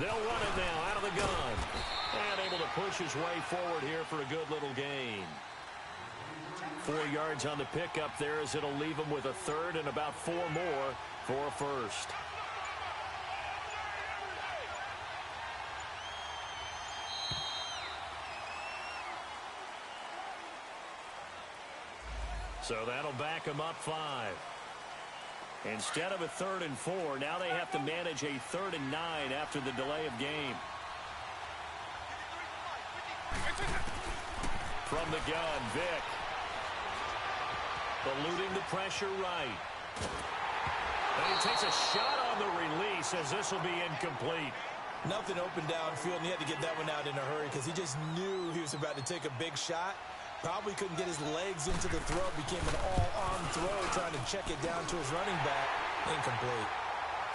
They'll run it now out of the gun. And able to push his way forward here for a good little gain. 4 yards on the pickup there as it'll leave him with a third and about 4 more for a first. So that'll back him up 5. Instead of a 3rd and 4, now they have to manage a 3rd and 9 after the delay of game. From the gun, Vick. Eluding the pressure right. And he takes a shot on the release as this will be incomplete. Nothing open downfield, and he had to get that one out in a hurry because he just knew he was about to take a big shot. Probably couldn't get his legs into the throw. Became an all-on throw, trying to check it down to his running back. Incomplete.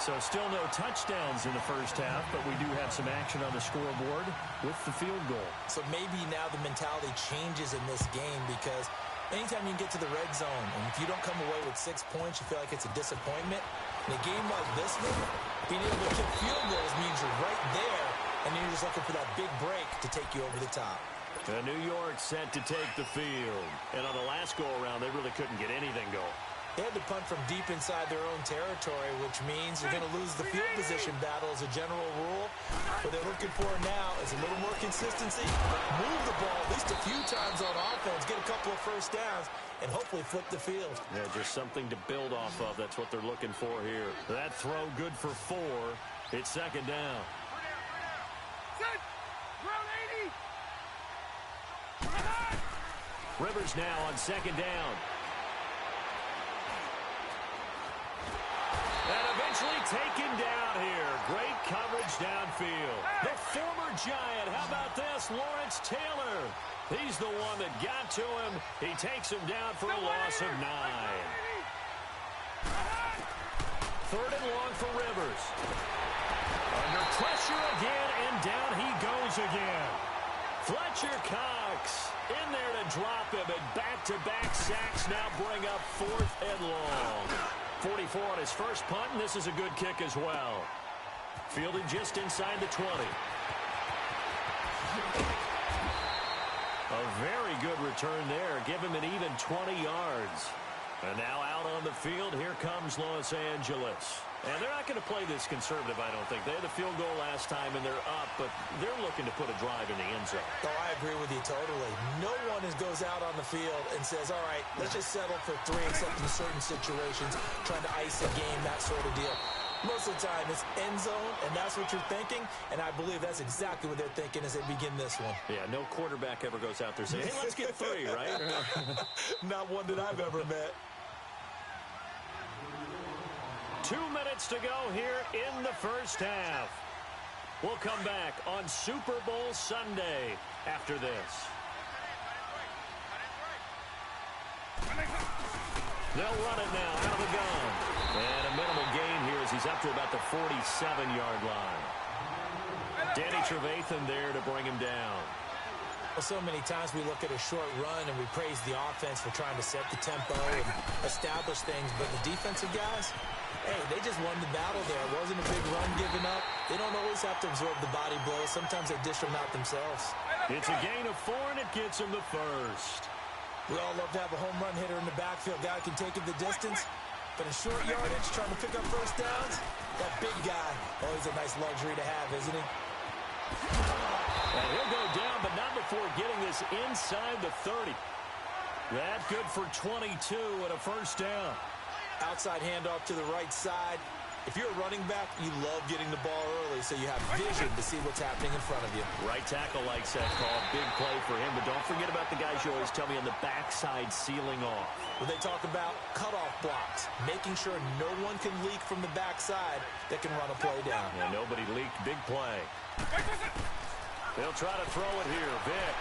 So still no touchdowns in the first half, but we do have some action on the scoreboard with the field goal. So maybe now the mentality changes in this game because anytime you can get to the red zone, and if you don't come away with 6 points, you feel like it's a disappointment. In a game like this one, being able to kick field goals means you're right there, and then you're just looking for that big break to take you over the top. New York set to take the field. And on the last go-around, they really couldn't get anything going. They had to punt from deep inside their own territory, which means you're going to lose the field position battle as a general rule. What they're looking for now is a little more consistency. Move the ball at least a few times on offense, get a couple of first downs, and hopefully flip the field. Yeah, just something to build off of. That's what they're looking for here. That throw good for 4. It's 2nd down. Rivers now on 2nd down. And eventually taken down here. Great coverage downfield. The former Giant, how about this? Lawrence Taylor. He's the one that got to him. He takes him down for a loss of 9. 3rd and long for Rivers. Under pressure again, and down he goes again. Fletcher Cox in there to drop him, and back-to-back sacks now bring up 4th and long. 44 on his first punt, and this is a good kick as well. Fielded just inside the 20. A very good return there. Give him an even 20 yards. And now out on the field, here comes Los Angeles. And they're not going to play this conservative, I don't think. They had the field goal last time, and they're up, but they're looking to put a drive in the end zone. Oh, I agree with you totally. No one goes out on the field and says, all right, let's just settle for 3, except in certain situations, trying to ice a game, that sort of deal. Most of the time, it's end zone, and that's what you're thinking, and I believe that's exactly what they're thinking as they begin this one. Yeah, no quarterback ever goes out there saying, hey, let's get 3, right? Not one that I've ever met. 2 minutes to go here in the first half. We'll come back on Super Bowl Sunday after this. They'll run it now out of the gun. And a minimal gain here as he's up to about the 47-yard line. Danny Trevathan there to bring him down. Well, so many times we look at a short run and we praise the offense for trying to set the tempo and establish things, but the defensive guys, Hey, they just won the battle there. It wasn't a big run given up. They don't always have to absorb the body blows. Sometimes they dish them out themselves. It's a gain of 4, and it gets them the first. We all love to have a home run hitter in the backfield. Guy can take it the distance. But in short yardage, trying to pick up first downs, that big guy, always a nice luxury to have, isn't he? And he'll go down, but not before getting this inside the 30. That good for 22 and a first down. Outside handoff to the right side. If you're a running back, you love getting the ball early so you have vision to see what's happening in front of you. Right tackle likes that call. Big play for him, but don't forget about the guys you always tell me on the backside sealing off. When they talk about cutoff blocks, making sure no one can leak from the backside that can run a play down. Yeah, nobody leaked. Big play. They'll try to throw it here. Vic.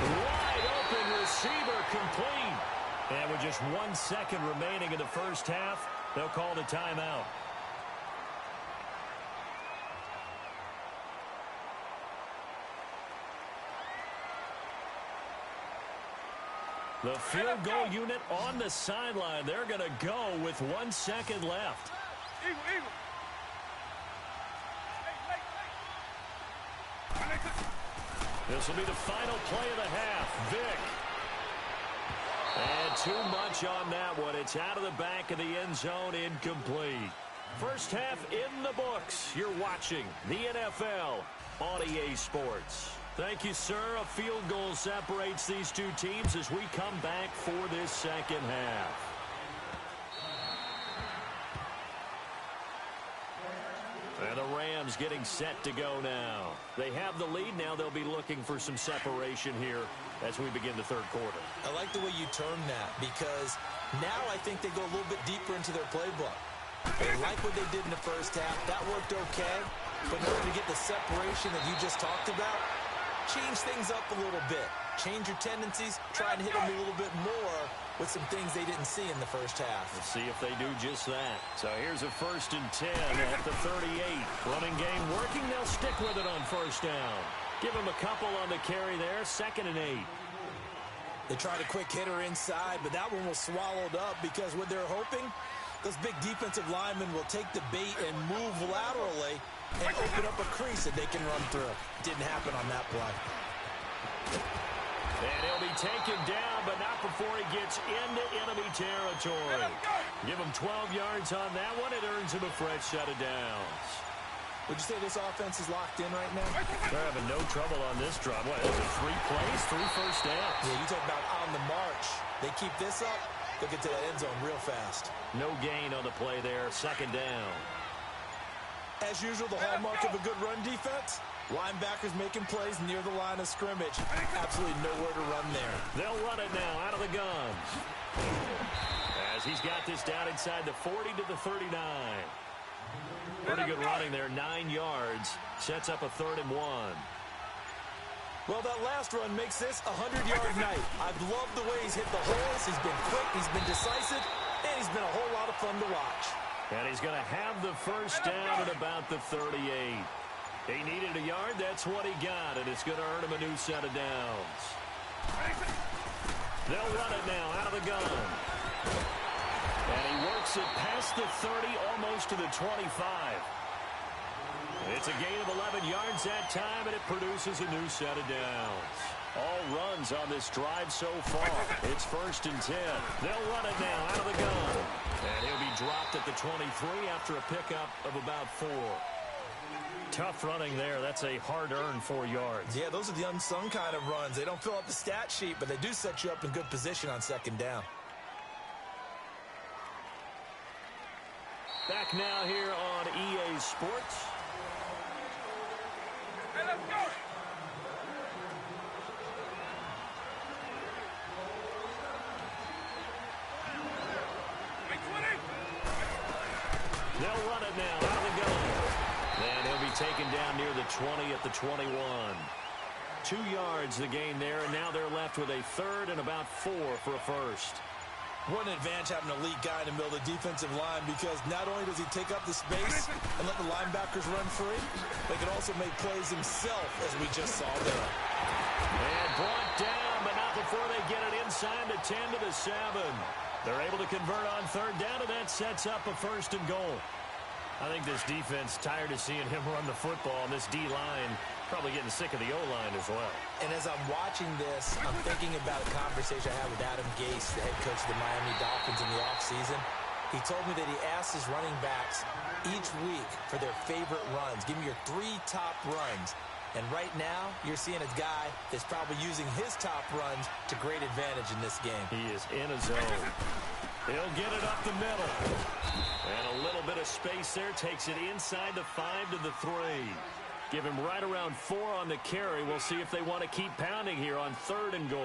Wide open receiver complete. And with just 1 second remaining in the first half, they'll call the timeout. The field goal unit on the sideline. They're going to go with 1 second left. Eagle. This will be the final play of the half. Vic. And too much on that one. It's out of the back of the end zone, incomplete. First half in the books. You're watching the NFL on EA Sports. Thank you, sir. A field goal separates these two teams as we come back for this second half. And the Rams getting set to go now. They have the lead now. They'll be looking for some separation here as we begin the third quarter. I like the way you term that because now I think they go a little bit deeper into their playbook. They like what they did in the first half. That worked okay. But in order to get the separation that you just talked about, change things up a little bit. Change your tendencies. Try and hit them a little bit more with some things they didn't see in the first half. Let's see if they do just that. So here's a 1st and 10 at the 38. Running game working. They'll stick with it on first down. Give them a couple on the carry there. 2nd and 8. They tried a quick hitter inside, but that one was swallowed up because what they're hoping, those big defensive linemen will take the bait and move laterally and open up a crease that they can run through. Didn't happen on that play. And he'll be taken down, but not before he gets into enemy territory. Give him 12 yards on that one. It earns him a fresh set of downs. Would you say this offense is locked in right now? They're having no trouble on this drive. What, is it 3 plays, 3 first downs? Yeah, you talk about on the march. They keep this up, they'll get to the end zone real fast. No gain on the play there. 2nd down. As usual, the hallmark of a good run defense, linebackers making plays near the line of scrimmage. Absolutely nowhere to run there. They'll run it now out of the gun. As he's got this down inside the 40 to the 39. Pretty good running there, 9 yards. Sets up a 3rd and 1. Well, that last run makes this a 100-yard night. I've loved the way he's hit the holes. He's been quick, he's been decisive, and he's been a whole lot of fun to watch. And he's going to have the first down at about the 38. He needed a yard. That's what he got, and it's going to earn him a new set of downs. They'll run it now out of the gun. And he works it past the 30, almost to the 25. It's a gain of 11 yards that time, and it produces a new set of downs. All runs on this drive so far. It's 1st and 10. They'll run it now out of the gun. And he'll be dropped at the 23 after a pickup of about 4. Tough running there. That's a hard-earned 4 yards. Yeah, those are the unsung kind of runs. They don't fill up the stat sheet, but they do set you up in good position on 2nd down. Back now here on EA Sports. Hey, let's go. They'll run it now out of the gun. And he'll be taken down near the 20 at the 21. 2 yards the gain there, and now they're left with a 3rd and about 4 for a first. What an advantage having an elite guy in the middle of the defensive line, because not only does he take up the space and let the linebackers run free, but he can also make plays himself, as we just saw there. And brought down, but not before they get it inside the 10 to the 7. They're able to convert on third down, and that sets up a 1st and goal. I think this defense tired of seeing him run the football, and this D-line probably getting sick of the O-line as well. And as I'm watching this, I'm thinking about a conversation I had with Adam Gase, the head coach of the Miami Dolphins in the offseason. He told me that he asked his running backs each week for their favorite runs. Give me your 3 top runs. And right now, you're seeing a guy that's probably using his top runs to great advantage in this game. He is in a zone. He'll get it up the middle. And a little bit of space there. Takes it inside the 5 to the 3. Give him right around 4 on the carry. We'll see if they want to keep pounding here on 3rd and goal.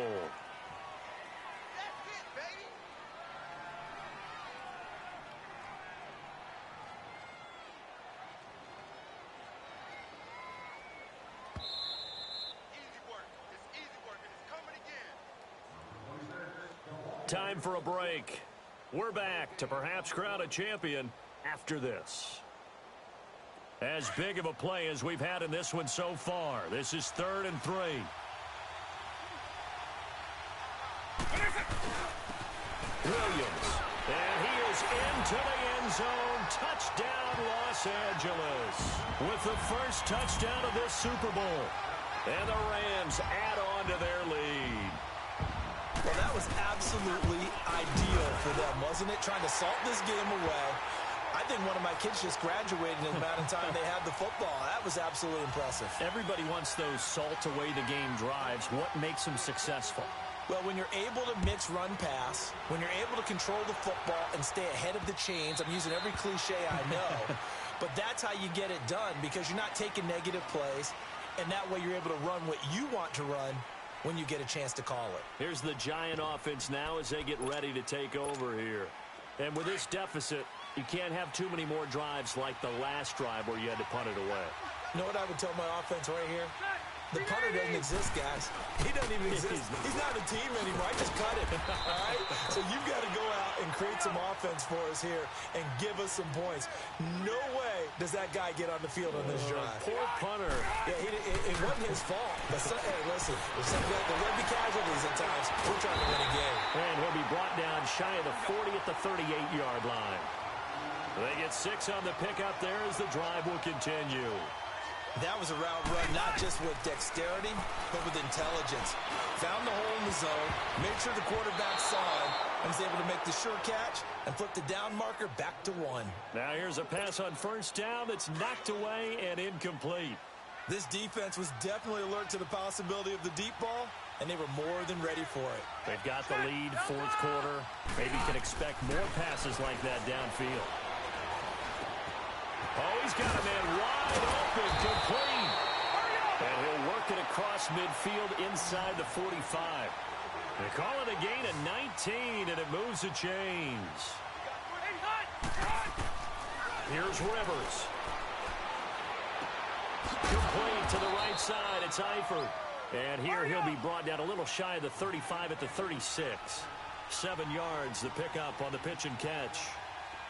Time for a break. We're back to perhaps crown a champion after this. As big of a play as we've had in this one so far. This is 3rd and 3. Williams. And he is into the end zone. Touchdown, Los Angeles. With the first touchdown of this Super Bowl. And the Rams add on to their lead. Well, that was absolutely ideal for them, wasn't it? Trying to salt this game away. I think one of my kids just graduated in the amount of time they had the football. That was absolutely impressive. Everybody wants those salt-away-the-game drives. What makes them successful? Well, when you're able to mix run-pass, when you're able to control the football and stay ahead of the chains, I'm using every cliche I know, but that's how you get it done because you're not taking negative plays, and that way you're able to run what you want to run when you get a chance to call it. Here's the Giant offense now as they get ready to take over here. And with this deficit, you can't have too many more drives like the last drive where you had to punt it away. You know what I would tell my offense right here? The punter doesn't exist, guys. He doesn't even exist. He's not a team anymore. I just cut him, all right? So you've got to go out and create some offense for us here and give us some points. No way does that guy get on the field on this drive. Poor punter. Yeah, it wasn't his fault. But hey, listen, there's going to be casualties at times. We're trying to win a game. And he'll be brought down shy of the 40 at the 38-yard line. They get 6 on the pickup there as the drive will continue. That was a route run, not just with dexterity, but with intelligence. Found the hole in the zone, made sure the quarterback saw him, and was able to make the sure catch and flip the down marker back to 1. Now here's a pass on 1st down that's knocked away and incomplete. This defense was definitely alert to the possibility of the deep ball, and they were more than ready for it. They've got the lead, 4th quarter. Maybe can expect more passes like that downfield. Oh, he's got a man wide open, complete. And he'll work it across midfield inside the 45. They call it a gain of 19, and it moves the chains. Here's Rivers. Complete to the right side. It's Eifert. And here he'll be brought down a little shy of the 35 at the 36. 7 yards, the pickup on the pitch and catch.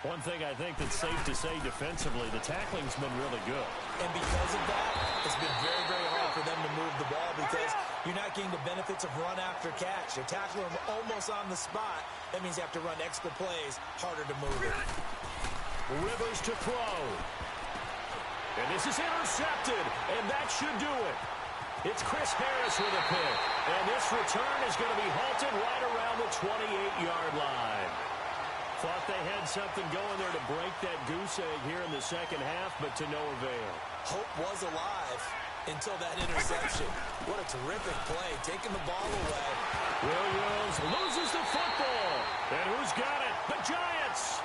One thing I think that's safe to say defensively, the tackling's been really good. And because of that, it's been very, very hard for them to move the ball because you're not getting the benefits of run after catch. You're tackling them almost on the spot. That means you have to run extra plays, harder to move it. Rivers to throw. And this is intercepted, and that should do it. It's Chris Harris with a pick. And this return is going to be halted right around the 28-yard line. Thought they had something going there to break that goose egg here in the second half, but to no avail. Hope was alive until that interception. What a terrific play, taking the ball away. Williams loses the football. And who's got it? The Giants!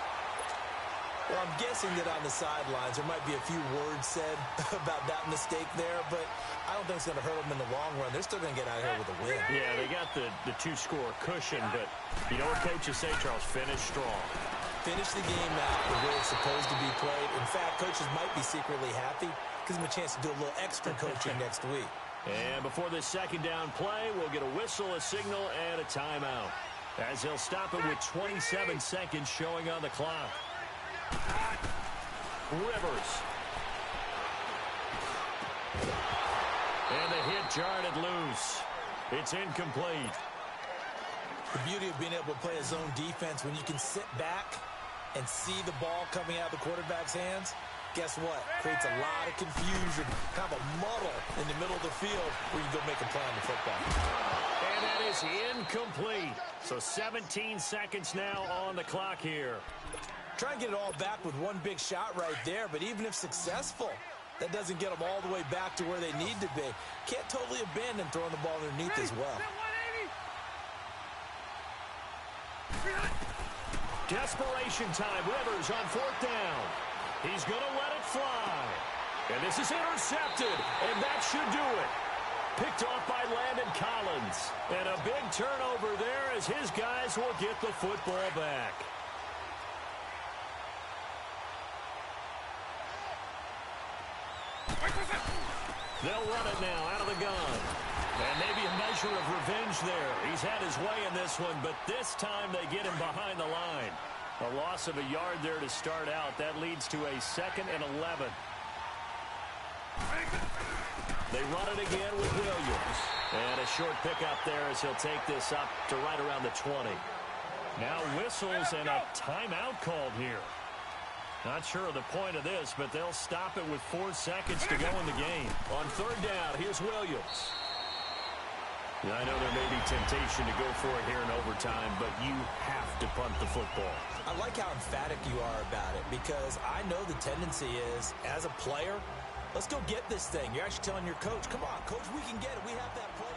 Well, I'm guessing that on the sidelines there might be a few words said about that mistake there, but I don't think it's going to hurt them in the long run. They're still going to get out here with a win. Yeah, they got the 2-score cushion, but you know what coaches say, Charles? Finish strong. Finish the game out the way it's supposed to be played. In fact, coaches might be secretly happy. Gives them a chance to do a little extra coaching next week. And before this second down play, we'll get a whistle, a signal, and a timeout. As he'll stop it with 27 seconds showing on the clock. Rivers. And the hit jarred it loose. It's incomplete. The beauty of being able to play a zone defense when you can sit back and see the ball coming out of the quarterback's hands, guess what? Creates a lot of confusion, kind of a muddle in the middle of the field where you go make a play on the football. And that is incomplete. So 17 seconds now on the clock here. Try and get it all back with one big shot right there, but even if successful, that doesn't get them all the way back to where they need to be. Can't totally abandon throwing the ball underneath as well. Desperation time. Rivers on fourth down. He's going to let it fly. And this is intercepted, and that should do it. Picked off by Landon Collins. And a big turnover there as his guys will get the football back. They'll run it now out of the gun. And maybe a measure of revenge there. He's had his way in this one, but this time they get him behind the line. A loss of a yard there to start out. That leads to a 2nd and 11. They run it again with Williams. And a short pickup there as he'll take this up to right around the 20. Now whistles and a timeout called here. Not sure of the point of this, but they'll stop it with 4 seconds to go in the game. On third down, here's Williams. I know there may be temptation to go for it here in overtime, but you have to punt the football. I like how emphatic you are about it because I know the tendency is, as a player, let's go get this thing. You're actually telling your coach, come on, coach, we can get it. We have that play.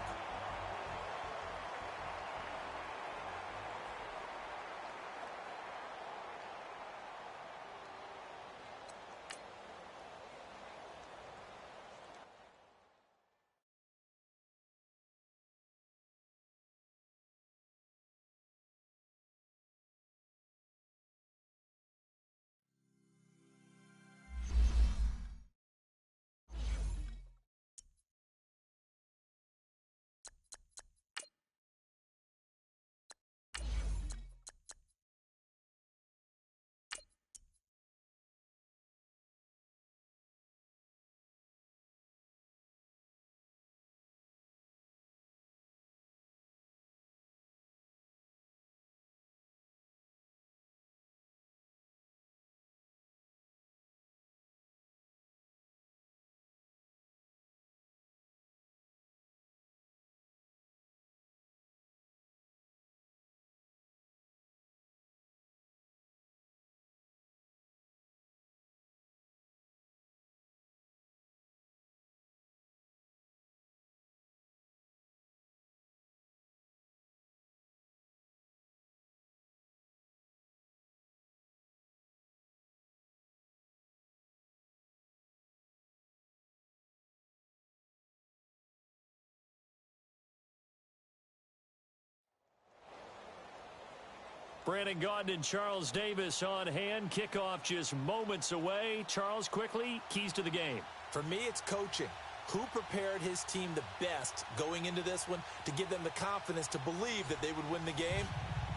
Brandon Gaudin and Charles Davis on hand. Kickoff just moments away. Charles, quickly, keys to the game. For me, it's coaching. Who prepared his team the best going into this one to give them the confidence to believe that they would win the game?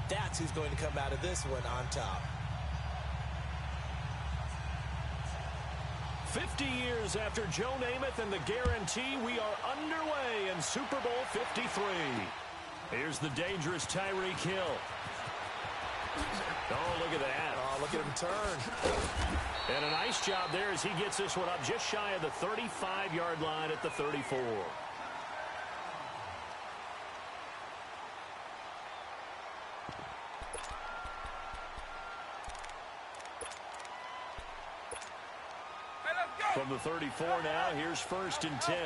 That's who's going to come out of this one on top. 50 years after Joe Namath and the guarantee, we are underway in Super Bowl 53. Here's the dangerous Tyreek Hill. Oh, look at that. Oh, look at him turn. And a nice job there as he gets this one up just shy of the 35-yard line at the 34. From the 34 now, here's 1st and 10.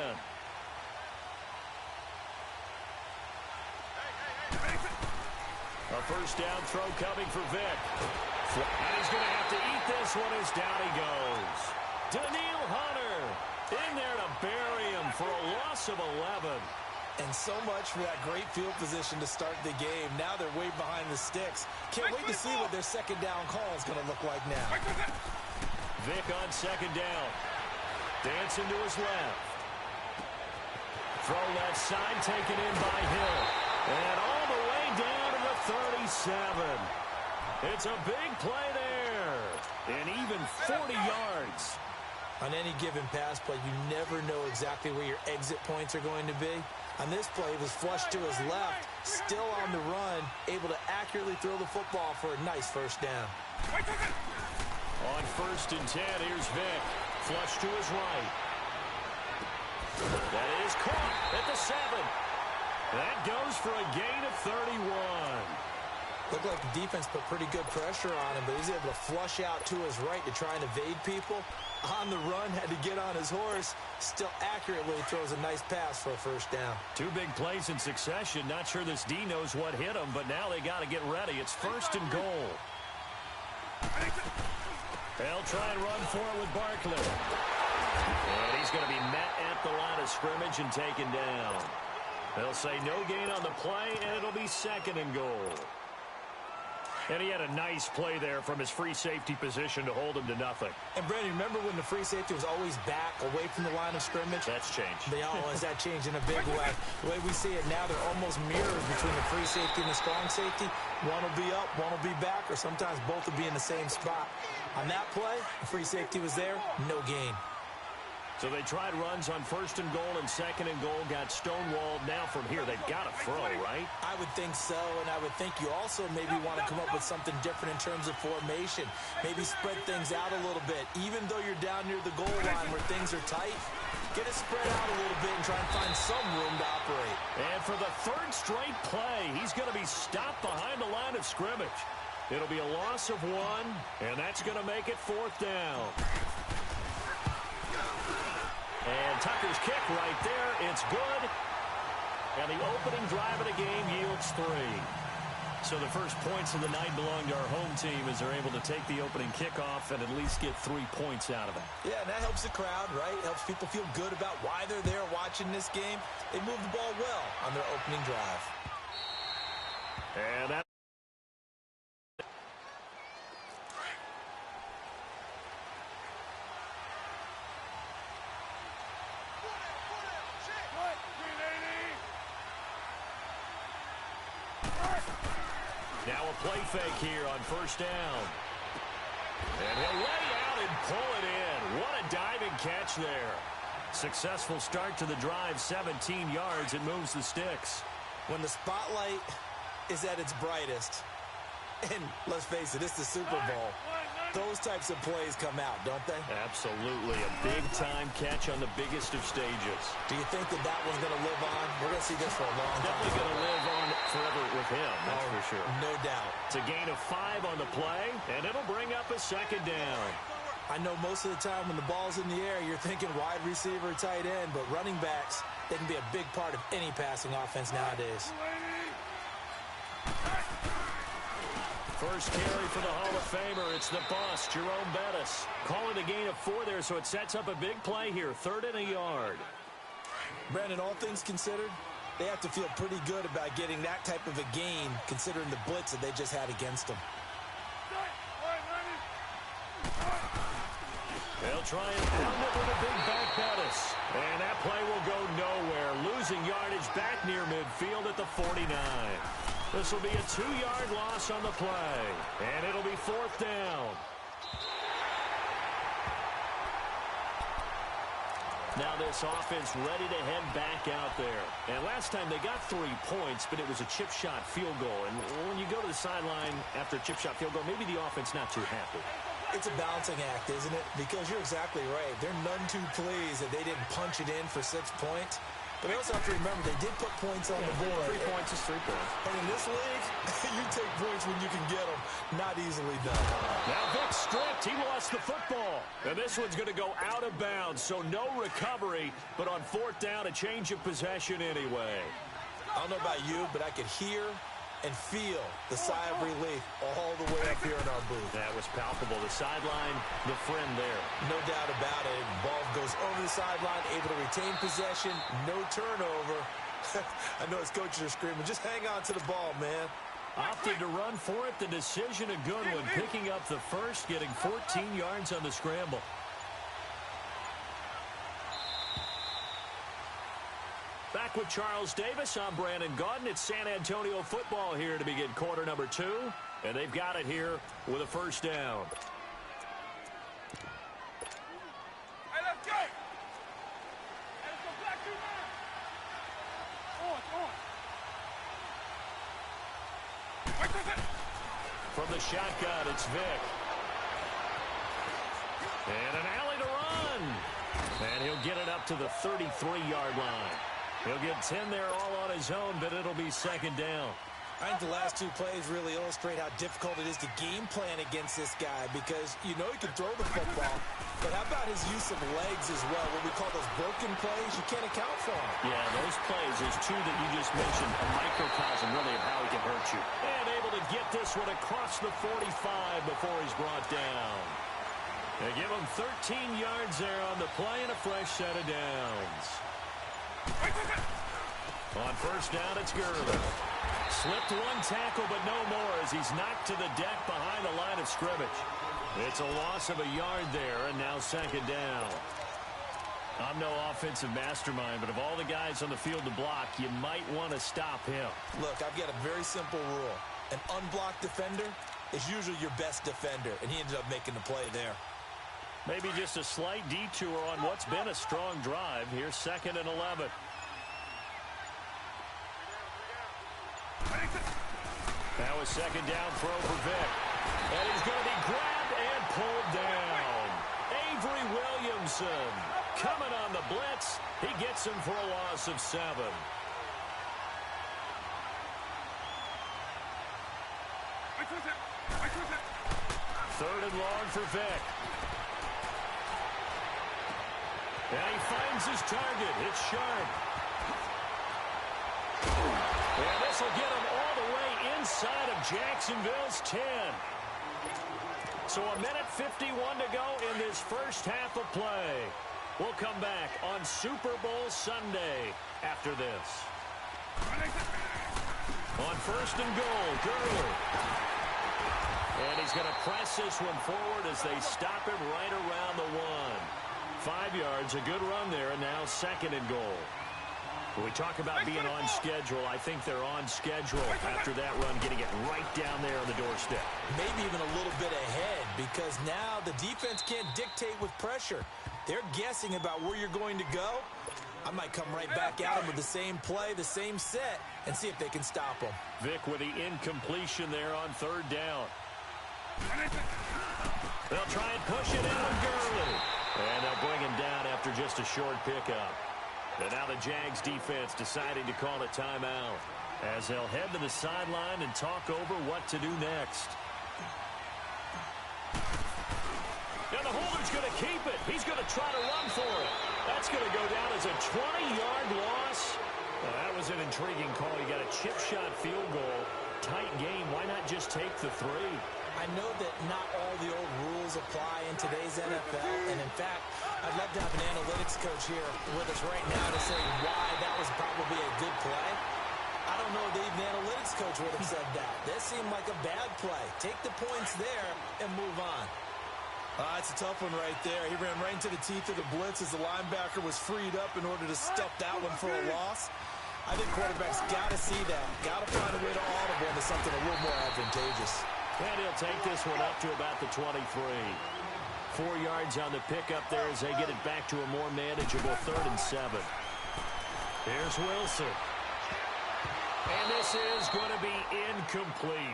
A first down throw coming for Vick. And he's going to have to eat this one as down he goes. Daniil Hunter in there to bury him for a loss of 11. And so much for that great field position to start the game. Now they're way behind the sticks. Can't wait to see what their second down call is going to look like now. Vick on second down. Dancing to his left. Throw left side taken in by Hill. And all the way down to the 37. It's a big play there. And even 40 yards. On any given pass play, you never know exactly where your exit points are going to be. On this play, he was flushed to his left, still on the run, able to accurately throw the football for a nice first down. On 1st and 10, here's Vick. Flush to his right. That is caught at the 7. That goes for a gain of 31. Looked like the defense put pretty good pressure on him, but he's able to flush out to his right to try and evade people. On the run, had to get on his horse. Still accurately throws a nice pass for a first down. 2 big plays in succession. Not sure this D knows what hit him, but now they got to get ready. It's 1st and goal. They'll try and run for it with Barkley. And he's going to be met at the line of scrimmage and taken down. They'll say no gain on the play, and it'll be 2nd and goal. And he had a nice play there from his free safety position to hold him to nothing. And, Brandon, remember when the free safety was always back away from the line of scrimmage? That's changed. They always that changed in a big way. The way we see it now, they're almost mirrors between the free safety and the strong safety. One will be up, one will be back, or sometimes both will be in the same spot. On that play, the free safety was there, no gain. So they tried runs on 1st and goal and 2nd and goal, got stonewalled. Now from here, they've got to throw, right? I would think so, and I would think you also maybe want to come up with something different in terms of formation. Maybe spread things out a little bit. Even though you're down near the goal line where things are tight, get it spread out a little bit and try and find some room to operate. And for the 3rd straight play, he's going to be stopped behind the line of scrimmage. It'll be a loss of 1, and that's going to make it 4th down. And Tucker's kick right there. It's good. And the opening drive of the game yields 3. So the first points of the night belong to our home team as they're able to take the opening kickoff and at least get 3 points out of it. Yeah, and that helps the crowd, right? Helps people feel good about why they're there watching this game. They moved the ball well on their opening drive. And that now a play fake here on 1st down. And he'll lay out and pull it in. What a diving catch there. Successful start to the drive, 17 yards. It moves the sticks. When the spotlight is at its brightest, and let's face it, it's the Super Bowl, those types of plays come out, don't they? Absolutely. A big-time catch on the biggest of stages. Do you think that that one's going to live on? We're going to see this for a long time. Definitely going to live on forever with him, that's for sure. No doubt. It's a gain of 5 on the play, and it'll bring up a 2nd down. I know most of the time when the ball's in the air, you're thinking wide receiver, tight end, but running backs, they can be a big part of any passing offense nowadays. First carry for the Hall of Famer. It's the boss, Jerome Bettis. Calling a gain of 4 there, so it sets up a big play here. 3rd and a yard. Brandon, all things considered, they have to feel pretty good about getting that type of a gain, considering the blitz that they just had against them. They'll try and pound it with a big back Bettis. And that play will go nowhere. Losing yardage back near midfield at the 49. This will be a 2-yard loss on the play. And it'll be 4th down. Now this offense ready to head back out there. And last time they got 3 points, but it was a chip shot field goal. And when you go to the sideline after a chip shot field goal, maybe the offense not too happy. It's a balancing act, isn't it? Because you're exactly right. They're none too pleased that they didn't punch it in for 6 points. But they also have to remember they did put points on the board. 3 points is 3 points. And in this league, you take points when you can get them. Not easily done. Now Vick stripped. He lost the football. And this one's going to go out of bounds. So no recovery. But on 4th down, a change of possession anyway. I don't know about you, but I could hear and feel the sigh of relief all the way up here in our booth. That was palpable. The sideline, the friend there. No doubt about it. Ball goes over the sideline, able to retain possession, no turnover. I know his coaches are screaming, just hang on to the ball, man. Opted to run for it. The decision a good one. Picking up the first, getting 14 yards on the scramble. Back with Charles Davis, I'm Brandon Gaudin. It's San Antonio football here to begin quarter number 2. And they've got it here with a 1st down. Hey, let's go! Hey, let's go black 2 man! From the shotgun, it's Vic. And an alley to run. And he'll get it up to the 33-yard line. He'll get 10 there all on his own, but it'll be second down. I think the last two plays really illustrate how difficult it is to game plan against this guy because you know he can throw the football, but how about his use of legs as well? What we call those broken plays, you can't account for them. Yeah, those plays, those two that you just mentioned, a microcosm really of how he can hurt you. And able to get this one across the 45 before he's brought down. They give him 13 yards there on the play and a fresh set of downs. On first down, it's Gurley. Slipped one tackle, but no more as he's knocked to the deck behind the line of scrimmage. It's a loss of a yard there, and now second down. I'm no offensive mastermind, but of all the guys on the field to block, you might want to stop him. Look, I've got a very simple rule. An unblocked defender is usually your best defender, and he ended up making the play there. Maybe just a slight detour on what's been a strong drive. Here's second and 11. Now a second down throw for Vic. And he's going to be grabbed and pulled down. Avery Williamson coming on the blitz. He gets him for a loss of 7. Third and long for Vic. And he finds his target. It's Sharp. And this will get him all the way inside of Jacksonville's 10. So a minute 51 to go in this first half of play. We'll come back on Super Bowl Sunday after this. On first and goal, Gurley. And he's going to press this one forward as they stop him right around the 1. 5 yards, a good run there, and now second and goal. When we talk about being on schedule, I think they're on schedule after that run, getting it right down there on the doorstep. Maybe even a little bit ahead because now the defense can't dictate with pressure. They're guessing about where you're going to go. I might come right back at them with the same play, the same set, and see if they can stop them. Vic with the incompletion there on third down. They'll try and push it in with Gurley. And they'll bring him down after just a short pickup. And now the Jags defense deciding to call a timeout as they'll head to the sideline and talk over what to do next. Now the holder's going to keep it. He's going to try to run for it. That's going to go down as a 20-yard loss. Well, that was an intriguing call. You got a chip shot field goal. Tight game. Why not just take the 3? I know that not all the old rules apply in today's NFL, and in fact, I'd love to have an analytics coach here with us right now to say why that was probably a good play. I don't know that even the analytics coach would have said that. That seemed like a bad play. Take the points there and move on. It's a tough one right there. He ran right into the teeth of the blitz as the linebacker was freed up in order to stuff that one for a loss. I think quarterbacks got to see that. Got to find a way to audible into something a little more advantageous. And he'll take this one up to about the 23. 4 yards on the pickup there as they get it back to a more manageable 3rd and 7. Here's Wilson. And this is going to be incomplete.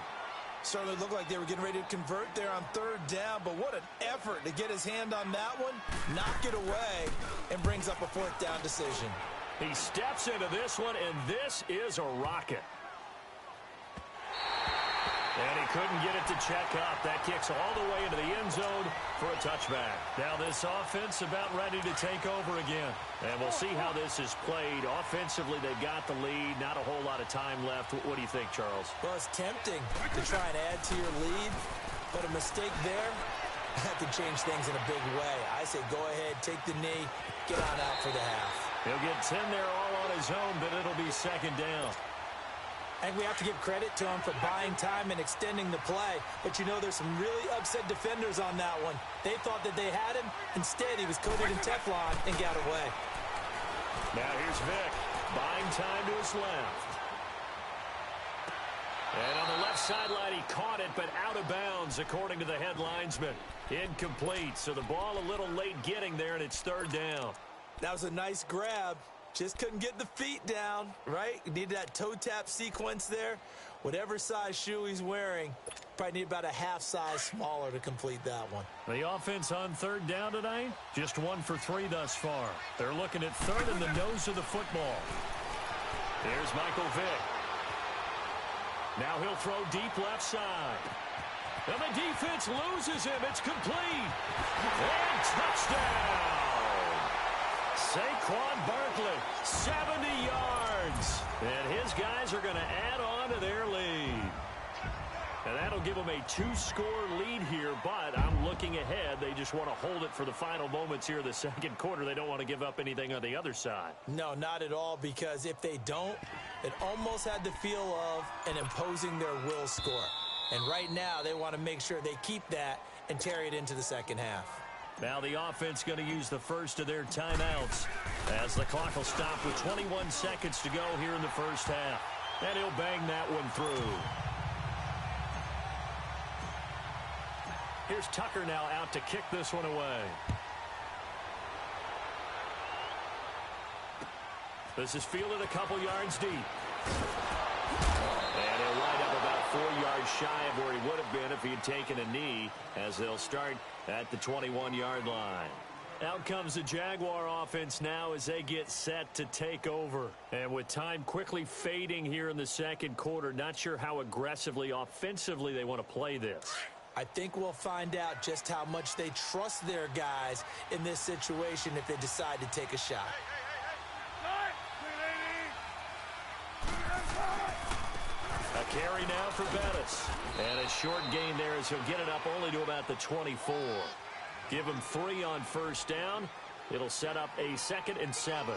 Certainly looked like they were getting ready to convert there on 3rd down, but what an effort to get his hand on that one, knock it away, and brings up a 4th down decision. He steps into this one, and this is a rocket. And he couldn't get it to check up. That kicks all the way into the end zone for a touchback. Now this offense about ready to take over again. And we'll see how this is played. Offensively, they've got the lead. Not a whole lot of time left. What do you think, Charles? Well, it's tempting to try and add to your lead, but a mistake there, that could change things in a big way. I say go ahead, take the knee, get on out for the half. He'll get 10 there all on his own, but it'll be second down. I think we have to give credit to him for buying time and extending the play. But, you know, there's some really upset defenders on that one. They thought that they had him. Instead, he was coated in Teflon and got away. Now here's Vic. Buying time to his left. And on the left sideline, he caught it, but out of bounds, according to the head linesman. Incomplete. So the ball a little late getting there, and it's 3rd down. That was a nice grab. Just couldn't get the feet down, right? You needed that toe tap sequence there. Whatever size shoe he's wearing, probably need about a half size smaller to complete that one. The offense on third down tonight, just 1 for 3 thus far. They're looking at third in the nose of the football. Here's Michael Vick. Now he'll throw deep left side. And the defense loses him. It's complete. And touchdown. Saquon Barkley, 70 yards. And his guys are going to add on to their lead. And that'll give them a 2-score lead here, but I'm looking ahead. They just want to hold it for the final moments here in the second quarter. They don't want to give up anything on the other side. No, not at all, because if they don't, it almost had the feel of an imposing their will score. And right now, they want to make sure they keep that and carry it into the second half. Now the offense going to use the first of their timeouts as the clock will stop with 21 seconds to go here in the first half. And he'll bang that one through. Here's Tucker now out to kick this one away. This is fielded a couple yards deep. And he'll wind up about 4 yards shy of where he would have been if he had taken a knee, as they'll start at the 21-yard line. Out comes the Jaguar offense now as they get set to take over. And with time quickly fading here in the second quarter, not sure how aggressively, offensively they want to play this. I think we'll find out just how much they trust their guys in this situation if they decide to take a shot. A carry now for Bettis. And a short gain there as he'll get it up only to about the 24. Give him 3 on first down. It'll set up a 2nd and 7.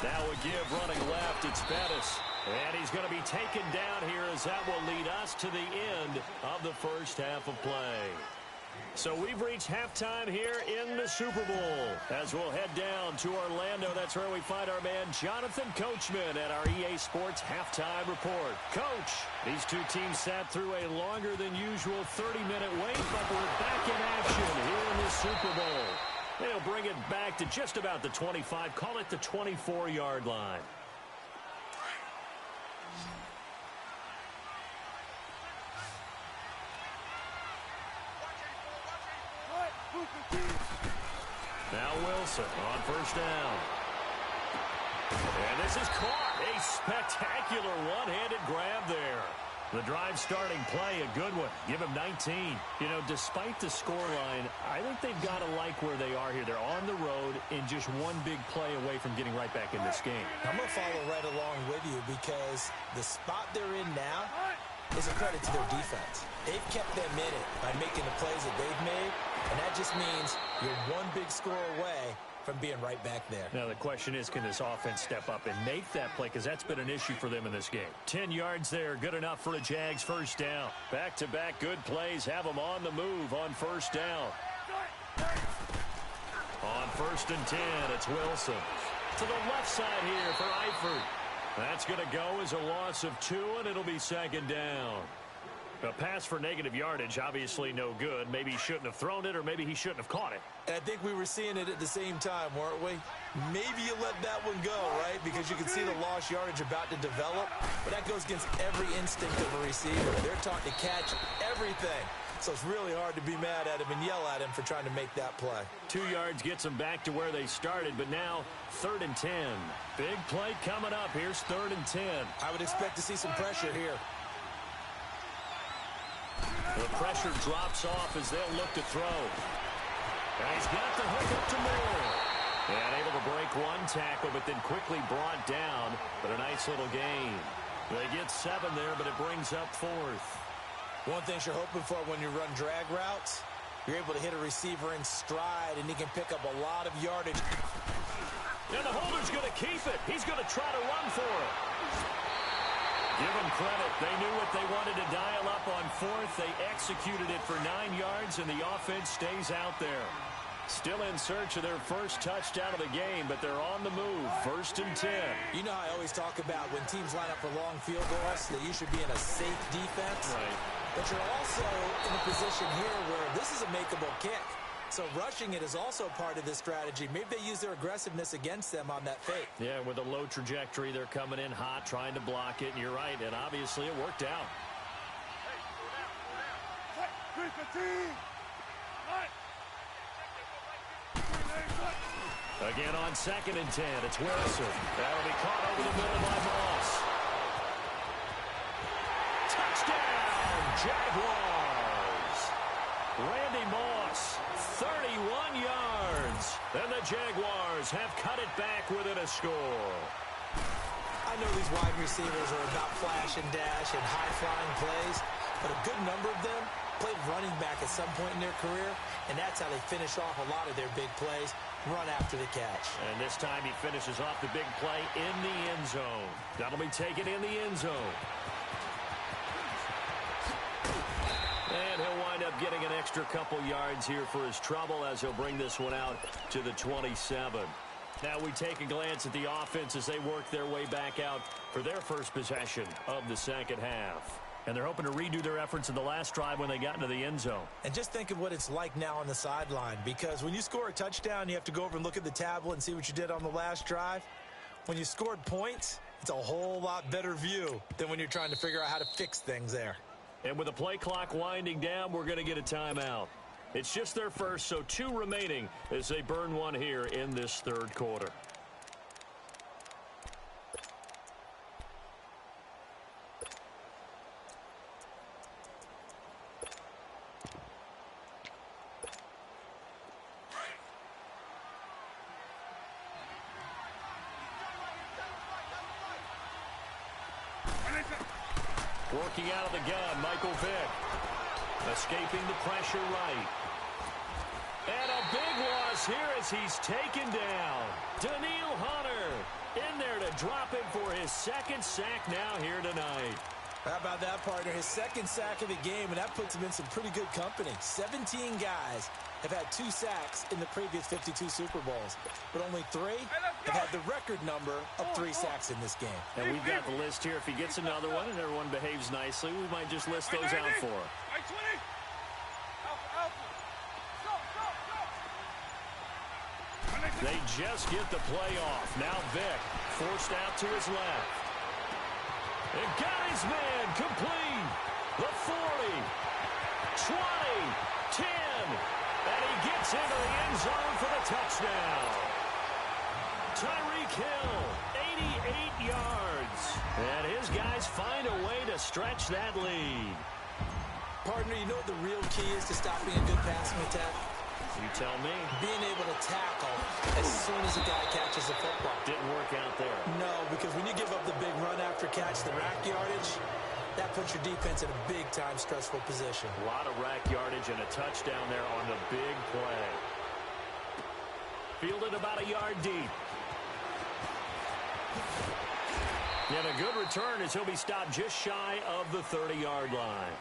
Now we give running left. It's Bettis. And he's going to be taken down here as that will lead us to the end of the first half of play. So we've reached halftime here in the Super Bowl. As we'll head down to Orlando, that's where we find our man Jonathan Coachman at our EA Sports Halftime Report. Coach, these two teams sat through a longer than usual 30-minute wait, but we're back in action here in the Super Bowl. They'll bring it back to just about the 25, call it the 24-yard line. Now Wilson on first down. And this is caught. A spectacular one-handed grab there. The drive starting play, a good one. Give him 19. You know, despite the scoreline, I think they've got to like where they are here. They're on the road and just one big play away from getting right back in this game. I'm going to follow right along with you because the spot they're in now is a credit to their defense. They've kept them in it by making the plays that they've made, and that just means you're one big score away from being right back there. Now the question is, can this offense step up and make that play? Because that's been an issue for them in this game. 10 yards there, good enough for a Jags first down. Back-to-back good plays have them on the move on first down. On 1st and 10, it's Wilson. To the left side here for Eifert. That's going to go as a loss of 2, and it'll be 2nd down. A pass for negative yardage, obviously no good. Maybe he shouldn't have thrown it, or maybe he shouldn't have caught it. And I think we were seeing it at the same time, weren't we? Maybe you let that one go, right? Because you can see the lost yardage about to develop. But that goes against every instinct of a receiver. They're taught to catch everything. So it's really hard to be mad at him and yell at him for trying to make that play. 2 yards gets them back to where they started, but now 3rd and 10. Big play coming up. Here's 3rd and 10. I would expect to see some pressure here. The pressure drops off as they'll look to throw. And he's got the hook up to Moore. And able to break one tackle, but then quickly brought down. But a nice little gain. They get 7 there, but it brings up 4th. One thing you're hoping for when you run drag routes, you're able to hit a receiver in stride, and he can pick up a lot of yardage. And the holder's going to keep it. He's going to try to run for it. Give them credit. They knew what they wanted to dial up on 4th. They executed it for 9 yards, and the offense stays out there. Still in search of their first touchdown of the game, but they're on the move. 1st and 10. You know how I always talk about when teams line up for long field goals that you should be in a safe defense? Right. But you're also in a position here where this is a makeable kick. So rushing it is also part of this strategy. Maybe they use their aggressiveness against them on that fake. Yeah, with a low trajectory, they're coming in hot, trying to block it, and you're right, and obviously it worked out. Again on 2nd and 10, it's Wilson. That'll be caught over the middle by Moss. Touchdown, Jaguars! Randy Moss, 31 yards. And the Jaguars have cut it back within a score. I know these wide receivers are about flash and dash and high-flying plays, but a good number of them played running back at some point in their career, and that's how they finish off a lot of their big plays, run after the catch. And this time he finishes off the big play in the end zone. That'll be taken in the end zone. And he'll wind up getting an extra couple yards here for his trouble as he'll bring this one out to the 27. Now we take a glance at the offense as they work their way back out for their first possession of the second half. And they're hoping to redo their efforts in the last drive when they got into the end zone. And just think of what it's like now on the sideline, because when you score a touchdown, you have to go over and look at the tablet and see what you did on the last drive. When you scored points, it's a whole lot better view than when you're trying to figure out how to fix things there. And with the play clock winding down, we're going to get a timeout. It's just their first, so 2 remaining as they burn one here in this third quarter. Working out of the gun, Michael Vick. Escaping the pressure right. And a big loss here as he's taken down. Daniil Hunter in there to drop him for his 2nd sack now here tonight. How about that, partner? His 2nd sack of the game, and that puts him in some pretty good company. 17 guys have had 2 sacks in the previous 52 Super Bowls, but only 3 have had the record number of 3 sacks in this game. And we've got the list here. If he gets another one and everyone behaves nicely, we might just list those out for him. They just get the play off. Now Vick forced out to his left. And got his man complete. The 40, 20, 10. And he gets into the end zone for the touchdown. Tyreek Hill, 88 yards. And his guys find a way to stretch that lead. Partner, you know what the real key is to stopping a good passing attack? You tell me. Being able to tackle as soon as a guy catches the football. Didn't work out there. No, because when you give up the big run after catch, the rack yardage, that puts your defense in a big-time stressful position. A lot of rack yardage and a touchdown there on the big play. Fielded about a yard deep. And a good return as he'll be stopped just shy of the 30-yard line.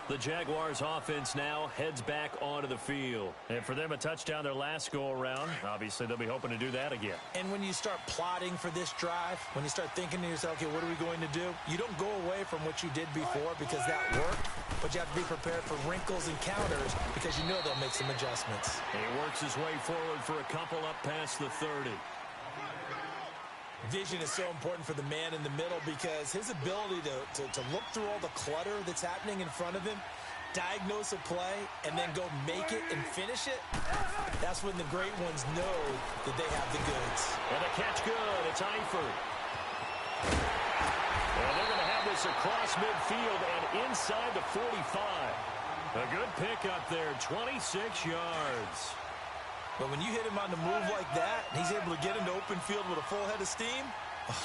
The Jaguars offense now heads back onto the field. And for them, a touchdown their last go-around. Obviously, they'll be hoping to do that again. And when you start plotting for this drive, when you start thinking to yourself, okay, what are we going to do? You don't go away from what you did before because that worked, but you have to be prepared for wrinkles and counters because you know they'll make some adjustments. And he works his way forward for a couple up past the 30. Vision is so important for the man in the middle because his ability to look through all the clutter that's happening in front of him, diagnose a play, and then go make it and finish it, that's when the great ones know that they have the goods. And the catch good. It's Eifert. And they're going to have this across midfield and inside the 45. A good pickup there, 26 yards. But when you hit him on the move like that, and he's able to get into open field with a full head of steam,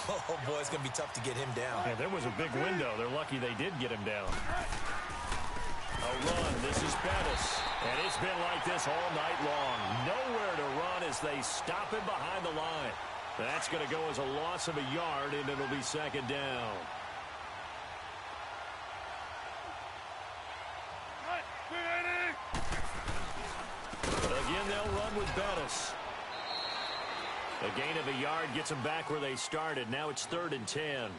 oh, boy, it's going to be tough to get him down. Yeah, there was a big window. They're lucky they did get him down. A run. This is Bettis. And it's been like this all night long. Nowhere to run as they stop him behind the line. That's going to go as a loss of a yard, and it'll be 2nd down. Again, they'll run with Bettis. A gain of a yard gets them back where they started. Now it's 3rd and 10.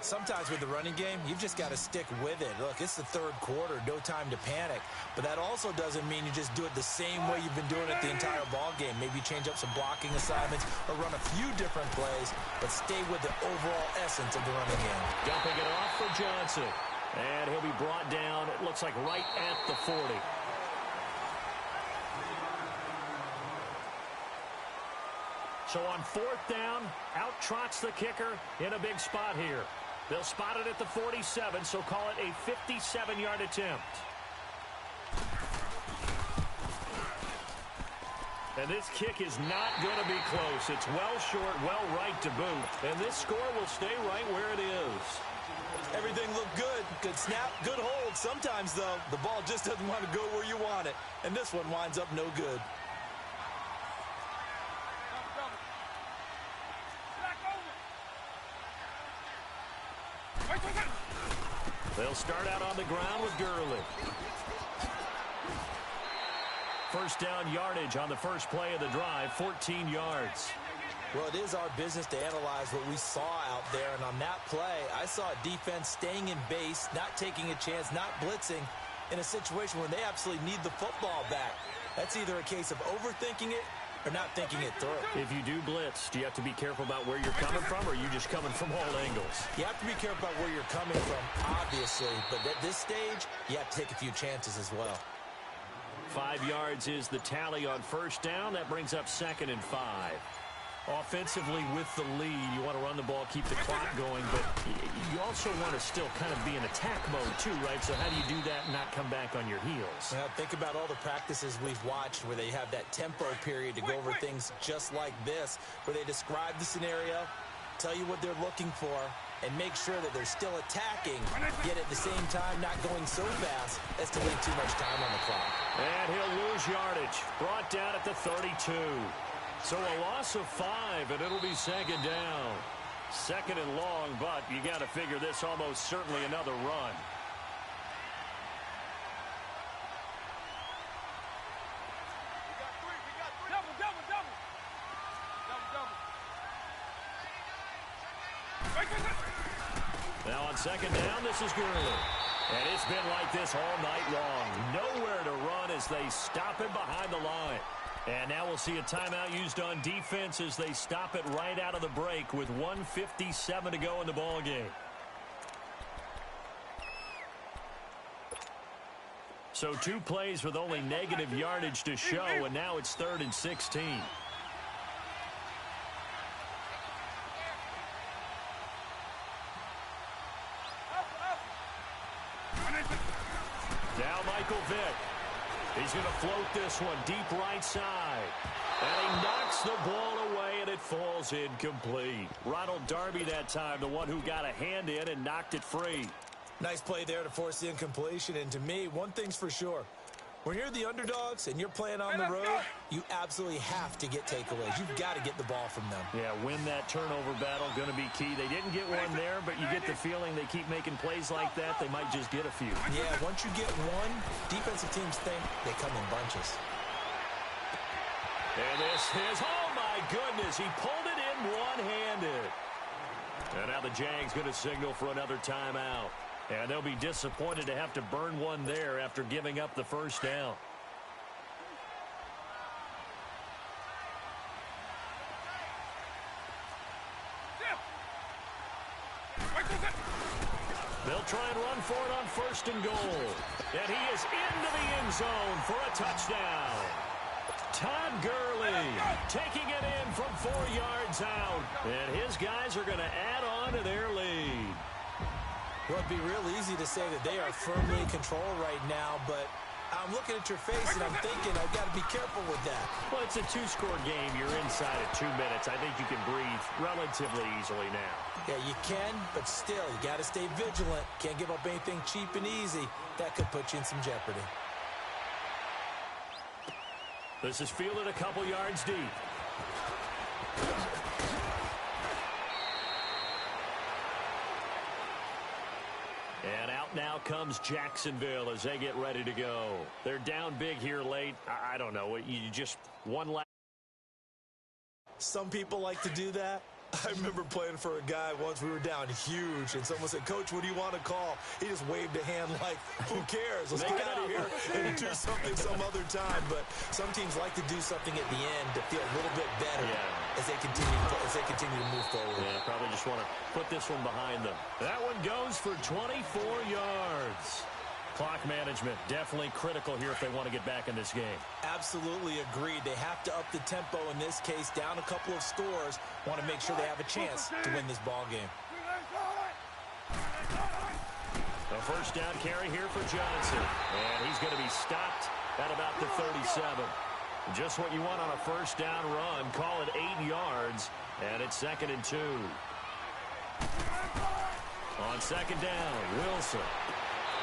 Sometimes with the running game, you've just got to stick with it. Look, it's the third quarter, no time to panic. But that also doesn't mean you just do it the same way you've been doing it the entire ball game. Maybe change up some blocking assignments or run a few different plays, but stay with the overall essence of the running game. Dumping it off for Johnson. And he'll be brought down, it looks like right at the 40. So on fourth down, out trots the kicker in a big spot here. They'll spot it at the 47, so call it a 57-yard attempt. And this kick is not going to be close. It's well short, well right to boot. And this score will stay right where it is. Everything looked good. Good snap, good hold. Sometimes, though, the ball just doesn't want to go where you want it. And this one winds up no good. They'll start out on the ground with Gurley. First down yardage on the first play of the drive, 14 yards. Well, it is our business to analyze what we saw out there. And on that play, I saw a defense staying in base, not taking a chance, not blitzing in a situation where they absolutely need the football back. That's either a case of overthinking it or not thinking it through. If you do blitz, do you have to be careful about where you're coming from, or are you just coming from all angles? You have to be careful about where you're coming from, obviously. But at this stage, you have to take a few chances as well. 5 yards is the tally on first down. That brings up 2nd and 5. Offensively with the lead, you want to run the ball, keep the clock going, but you also want to still kind of be in attack mode too, right? So how do you do that and not come back on your heels? Well, think about all the practices we've watched where they have that tempo period to go over things just like this, where they describe the scenario, tell you what they're looking for, and make sure that they're still attacking, yet at the same time not going so fast as to leave too much time on the clock. And he'll lose yardage. Brought down at the 32. So a loss of 5, and it'll be 2nd down. 2nd and long, but you got to figure this almost certainly another run. Now on 2nd down, this is Gurley. And it's been like this all night long. Nowhere to run as they stop him behind the line. And now we'll see a timeout used on defense as they stop it right out of the break with 1:57 to go in the ballgame. So 2 plays with only negative yardage to show, and now it's 3rd and 16. Now Michael Vick. He's going to float this one deep right side. And he knocks the ball away, and it falls incomplete. Ronald Darby that time, the one who got a hand in and knocked it free. Nice play there to force the incompletion. And to me, one thing's for sure. When you're the underdogs and you're playing on the road, you absolutely have to get takeaways. You've got to get the ball from them. Yeah, win that turnover battle, going to be key. They didn't get one there, but you get the feeling they keep making plays like that, they might just get a few. Yeah, once you get one, defensive teams think they come in bunches. And this is, oh my goodness, he pulled it in one-handed. And now the Jags going to signal for another timeout. And they'll be disappointed to have to burn one there after giving up the first down. They'll try and run for it on 1st and goal. And he is into the end zone for a touchdown. Todd Gurley taking it in from 4 yards out. And his guys are going to add on to their lead. Well, it'd be real easy to say that they are firmly in control right now, but I'm looking at your face and I'm thinking I've got to be careful with that. Well, it's a 2-score game. You're inside at 2 minutes. I think you can breathe relatively easily now. Yeah, you can, but still, you got to stay vigilant. Can't give up anything cheap and easy. That could put you in some jeopardy. This is fielded a couple yards deep. And out now comes Jacksonville as they get ready to go. They're down big here late. I don't know. You just one last. Some people like to do that. I remember playing for a guy once. We were down huge, and someone said, "Coach, what do you want to call?" He just waved a hand like, "Who cares? Let's get out of here and do something some other time." But some teams like to do something at the end to feel a little bit better as they continue to move forward. Yeah, probably just want to put this one behind them. That one goes for 24 yards. Clock management definitely critical here if they want to get back in this game. Absolutely agreed. They have to up the tempo in this case, down a couple of scores. Want to make sure they have a chance to win this ball game. A first down carry here for Johnson. And he's going to be stopped at about the 37. Just what you want on a first down run. Call it 8 yards. And it's 2nd and 2. On second down, Wilson.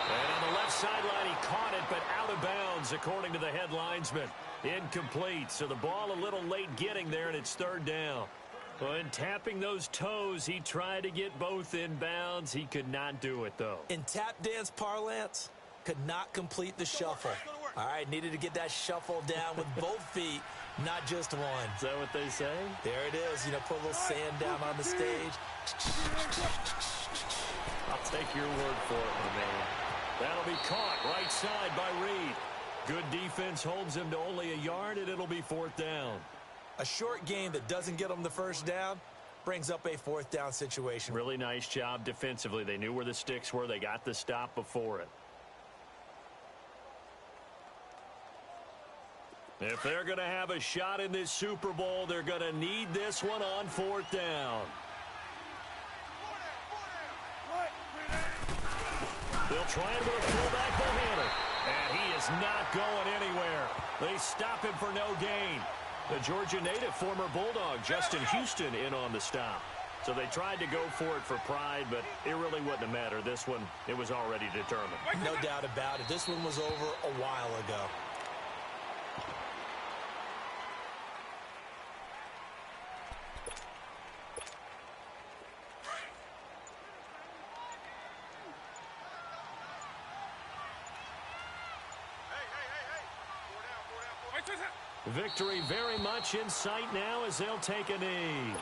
And on the left sideline, he caught it, but out of bounds, according to the head linesman. Incomplete, so the ball a little late getting there, and it's 3rd down. When tapping those toes, he tried to get both in bounds. He could not do it, though. In tap dance parlance, could not complete the shuffle. All right, needed to get that shuffle down with both feet, not just one. Is that what they say? There it is. You know, put a little sand down on the stage. I'll take your word for it, my man. That'll be caught right side by Reed. Good defense holds him to only a yard, and it'll be 4th down. A short game that doesn't get them the first down brings up a 4th down situation. Really nice job defensively. They knew where the sticks were. They got the stop before it. If they're going to have a shot in this Super Bowl, they're going to need this one on 4th down. They'll try him with a fullback no-handle. And he is not going anywhere. They stop him for no gain. The Georgia native, former Bulldog, Justin Houston, in on the stop. So they tried to go for it for pride, but it really wouldn't have mattered. This one, it was already determined. No doubt about it. This one was over a while ago. Victory very much in sight now as they'll take a knee.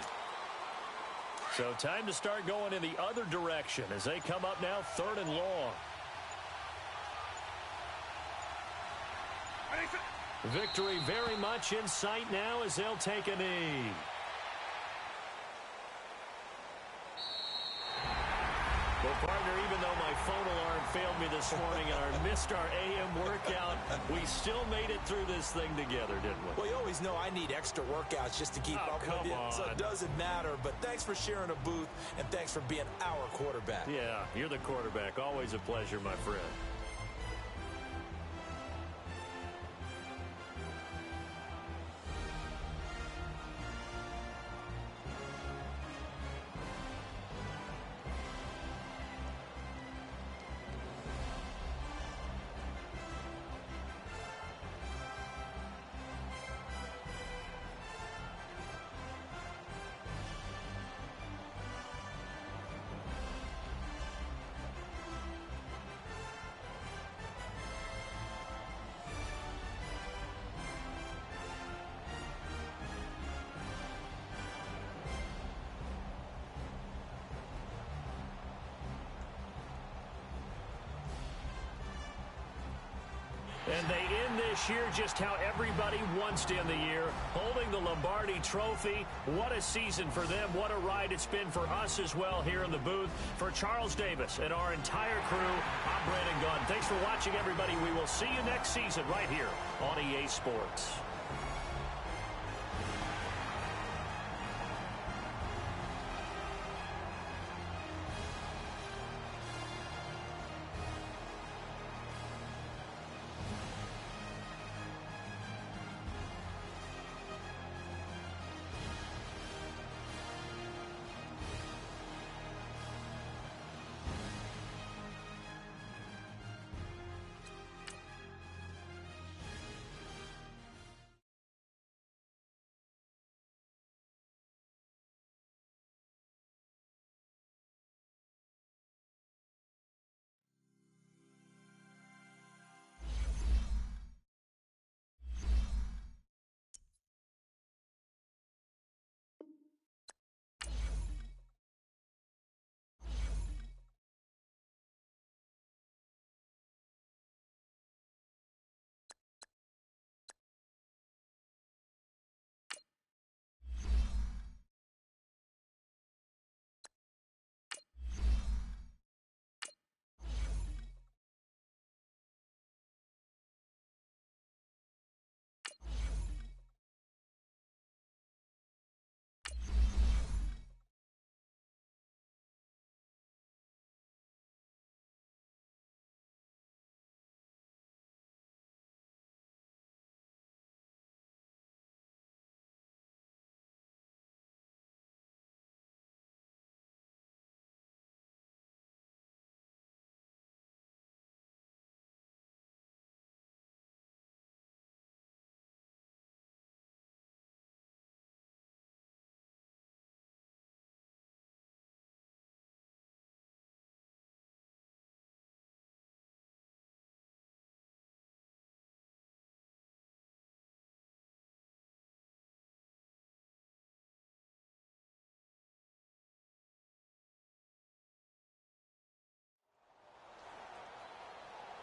So time to start going in the other direction as they come up now 3rd and long. Victory very much in sight now as they'll take a knee. Well, partner, even though my phone alarm failed me this morning and I missed our AM workout, we still made it through this thing together, didn't we? Well, you always know I need extra workouts just to keep up with you, so it doesn't matter. But thanks for sharing a booth, and thanks for being our quarterback. Yeah, you're the quarterback. Always a pleasure, my friend. And they end this year just how everybody wants to end the year, holding the Lombardi Trophy. What a season for them. What a ride it's been for us as well here in the booth. For Charles Davis and our entire crew, I'm Brandon Gunn. Thanks for watching, everybody. We will see you next season right here on EA Sports.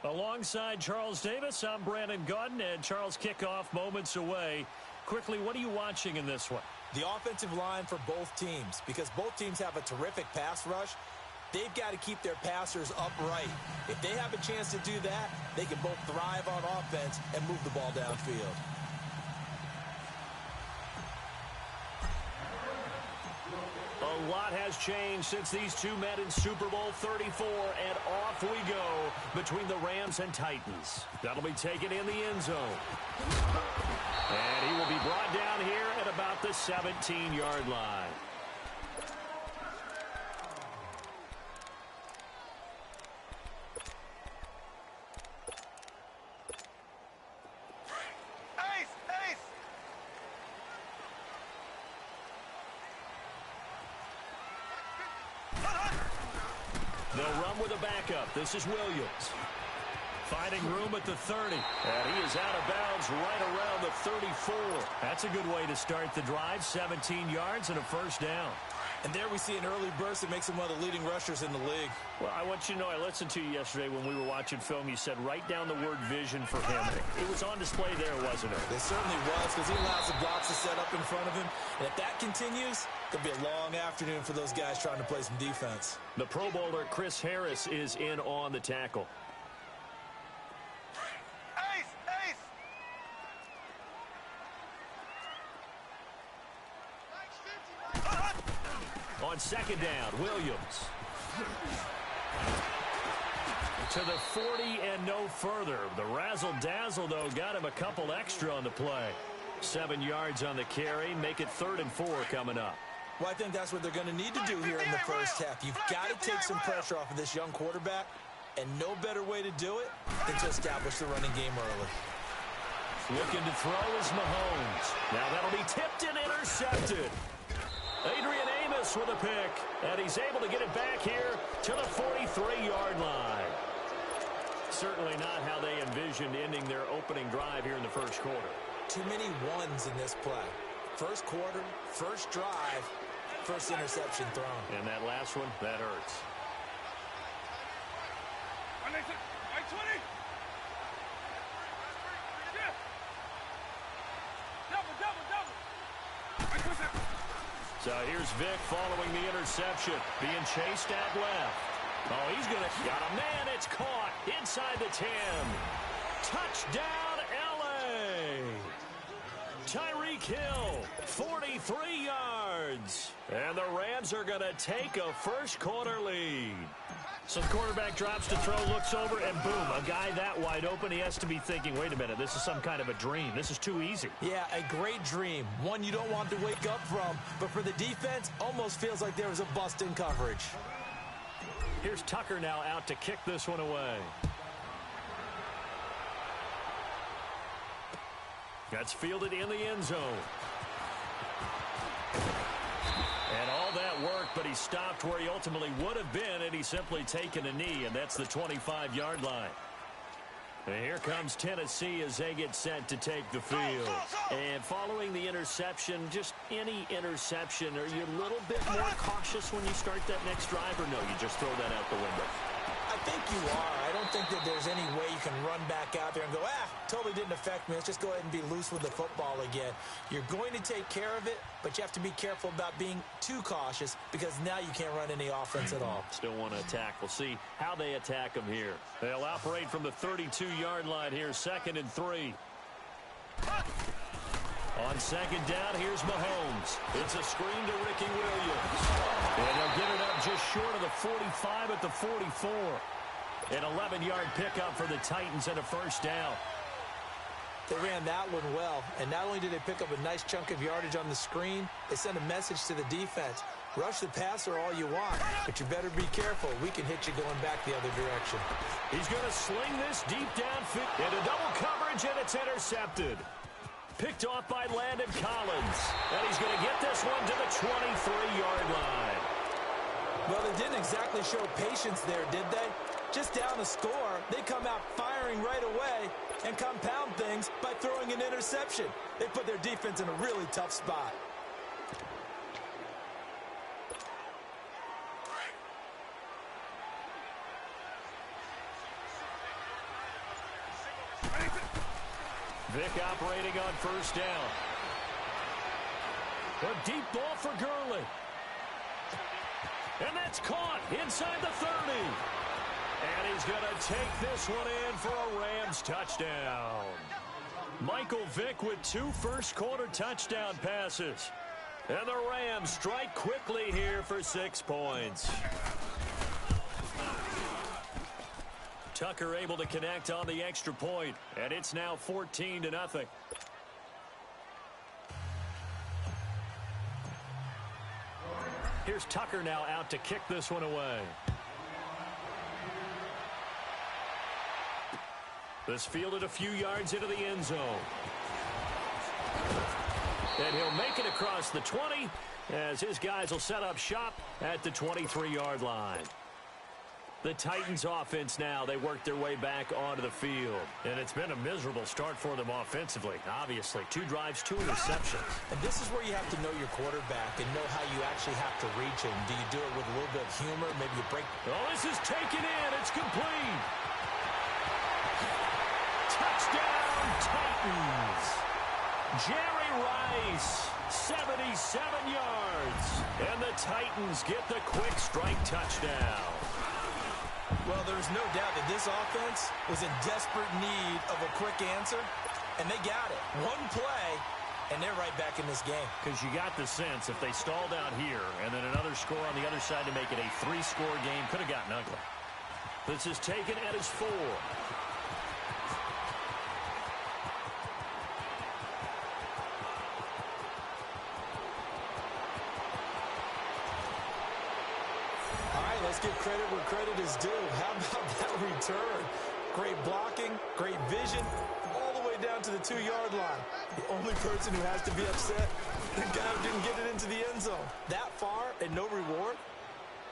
Alongside Charles Davis, I'm Brandon Gaudin, and Charles, kickoff moments away. Quickly, what are you watching in this one? The offensive line for both teams, because both teams have a terrific pass rush. They've got to keep their passers upright. If they have a chance to do that, they can both thrive on offense and move the ball downfield. A lot has changed since these two met in Super Bowl 34, and off we go between the Rams and Titans. That'll be taken in the end zone. And he will be brought down here at about the 17-yard line. They'll run with a backup. This is Williams. Finding room at the 30. And he is out of bounds right around the 34. That's a good way to start the drive. 17 yards and a first down. And there we see an early burst that makes him one of the leading rushers in the league. Well, I want you to know, I listened to you yesterday when we were watching film. You said write down the word vision for him. It was on display there, wasn't it? It certainly was, because he allows the blocks to set up in front of him. And if that continues, it'll be a long afternoon for those guys trying to play some defense. The Pro Bowler Chris Harris is in on the tackle. On second down, Williams. To the 40 and no further. The razzle-dazzle, though, got him a couple extra on the play. 7 yards on the carry. Make it 3rd and 4 coming up. Well, I think that's what they're going to need to do here in the first half. You've got to take some pressure off of this young quarterback, and no better way to do it than to establish the running game early. Looking to throw is Mahomes. Now that'll be tipped and intercepted. Adrian Amos with a pick, and he's able to get it back here to the 43-yard line. Certainly not how they envisioned ending their opening drive here in the first quarter. Too many ones in this play. First quarter, first drive, first interception thrown. And that last one, that hurts. So here's Vic following the interception, being chased at left. Oh, he's going to got a man. It's caught inside the 10. Touchdown, L.A. Tyreek Hill, 43 yards. And the Rams are going to take a first quarter lead. So the quarterback drops to throw, looks over, and boom, a guy that wide open. He has to be thinking, wait a minute, this is some kind of a dream. This is too easy. Yeah, a great dream. One you don't want to wake up from. But for the defense, almost feels like there was a bust in coverage. Here's Tucker now out to kick this one away. That's fielded in the end zone. And all that work, but he stopped where he ultimately would have been, and he's simply taken a knee, and that's the 25-yard line. And here comes Tennessee as they get set to take the field. And following the interception, just any interception, are you a little bit more cautious when you start that next drive, or no, you just throw that out the window? I think you are. I don't think that there's any way you can run back out there and go, totally didn't affect me. Let's just go ahead and be loose with the football again. You're going to take care of it, but you have to be careful about being too cautious because now you can't run any offense at all. Still want to attack. We'll see how they attack them here. They'll operate from the 32-yard line here, 2nd and 3. On second down, here's Mahomes. It's a screen to Ricky Williams. And he'll get it up just short of the 45 at the 44. An 11-yard pickup for the Titans and a first down. They ran that one well, and not only did they pick up a nice chunk of yardage on the screen, they sent a message to the defense. Rush the passer all you want, but you better be careful. We can hit you going back the other direction. He's going to sling this deep downfield into double coverage, and it's intercepted. Picked off by Landon Collins. And he's going to get this one to the 23-yard line. Well, they didn't exactly show patience there, did they? Just down a score, they come out firing right away and compound things by throwing an interception. They put their defense in a really tough spot. Vick operating on first down. A deep ball for Gurley. And that's caught inside the 30. And he's going to take this one in for a Rams touchdown. Michael Vick with 2 first-quarter touchdown passes. And the Rams strike quickly here for 6 points. Tucker able to connect on the extra point, and it's now 14-0. Here's Tucker now out to kick this one away. This fielded a few yards into the end zone. And he'll make it across the 20 as his guys will set up shop at the 23-yard line. The Titans offense now, they work their way back onto the field. And it's been a miserable start for them offensively. Obviously, 2 drives, 2 interceptions. And this is where you have to know your quarterback and know how you actually have to reach him. Do you do it with a little bit of humor? Maybe you break. Oh, this is taken in. It's complete. Touchdown, Titans. Jerry Rice, 77 yards. And the Titans get the quick strike touchdown. Well, there's no doubt that this offense was in desperate need of a quick answer, and they got it. 1 play, and they're right back in this game. Because you got the sense if they stalled out here and then another score on the other side to make it a 3-score game, could have gotten ugly. This is taken at his 4. Let's give credit where credit is due. How about that return? Great blocking, great vision, all the way down to the 2-yard line. The only person who has to be upset, the guy who didn't get it into the end zone. That far and no reward?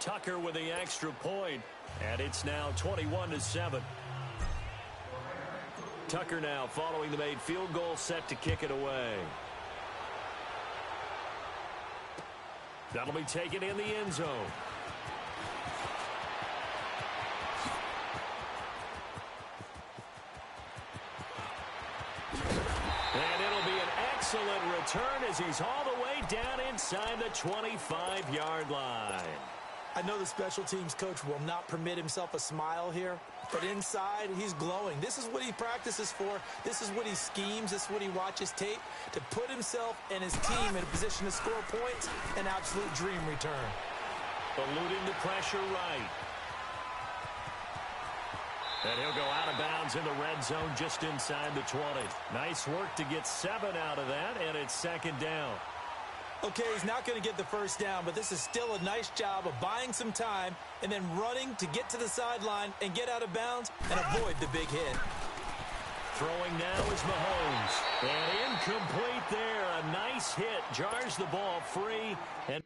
Tucker with the extra point, and it's now 21-7. Tucker now following the made field goal, set to kick it away. That'll be taken in the end zone. Excellent return as he's all the way down inside the 25-yard line. I know the special teams coach will not permit himself a smile here, but inside he's glowing. This is what he practices for. This is what he schemes. This is what he watches tape to put himself and his team in a position to score points. An absolute dream return. Eluding the pressure right. And he'll go out of bounds in the red zone just inside the 20. Nice work to get 7 out of that, and it's 2nd down. Okay, he's not going to get the first down, but this is still a nice job of buying some time and then running to get to the sideline and get out of bounds and avoid the big hit. Throwing now is Mahomes. And incomplete there. A nice hit. Jars the ball free. And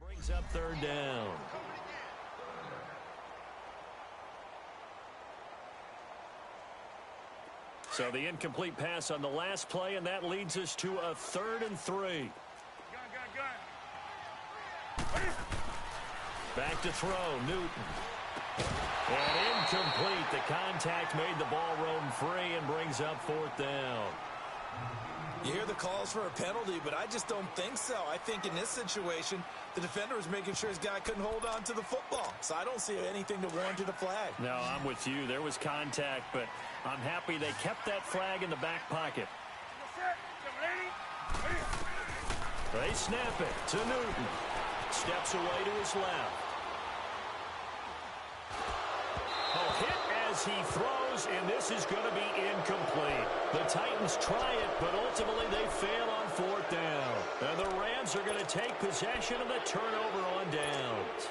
brings up 3rd down. So the incomplete pass on the last play, and that leads us to a 3rd and 3. Back to throw, Newton. And incomplete. The contact made the ball roam free and brings up 4th down. You hear the calls for a penalty, but I just don't think so. I think in this situation, the defender was making sure his guy couldn't hold on to the football. So I don't see anything to warrant a flag. No, I'm with you. There was contact, but I'm happy they kept that flag in the back pocket. They snap it to Newton. Steps away to his left. Oh, hit as he throws. throws, and this is going to be incomplete. The Titans try it, but ultimately they fail on fourth down. And the Rams are going to take possession of the turnover on downs.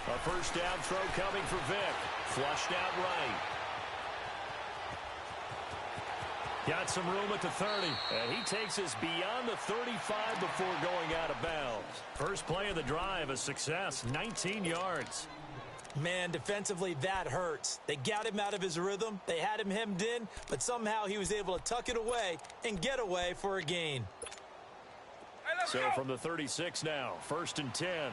A first down throw coming for Vic. Flushed out right. Got some room at the 30. And he takes us beyond the 35 before going out of bounds. First play of the drive, a success, 19 yards. Man, defensively, that hurts. They got him out of his rhythm. They had him hemmed in, but somehow he was able to tuck it away and get away for a gain. So from the 36 now, 1st and 10.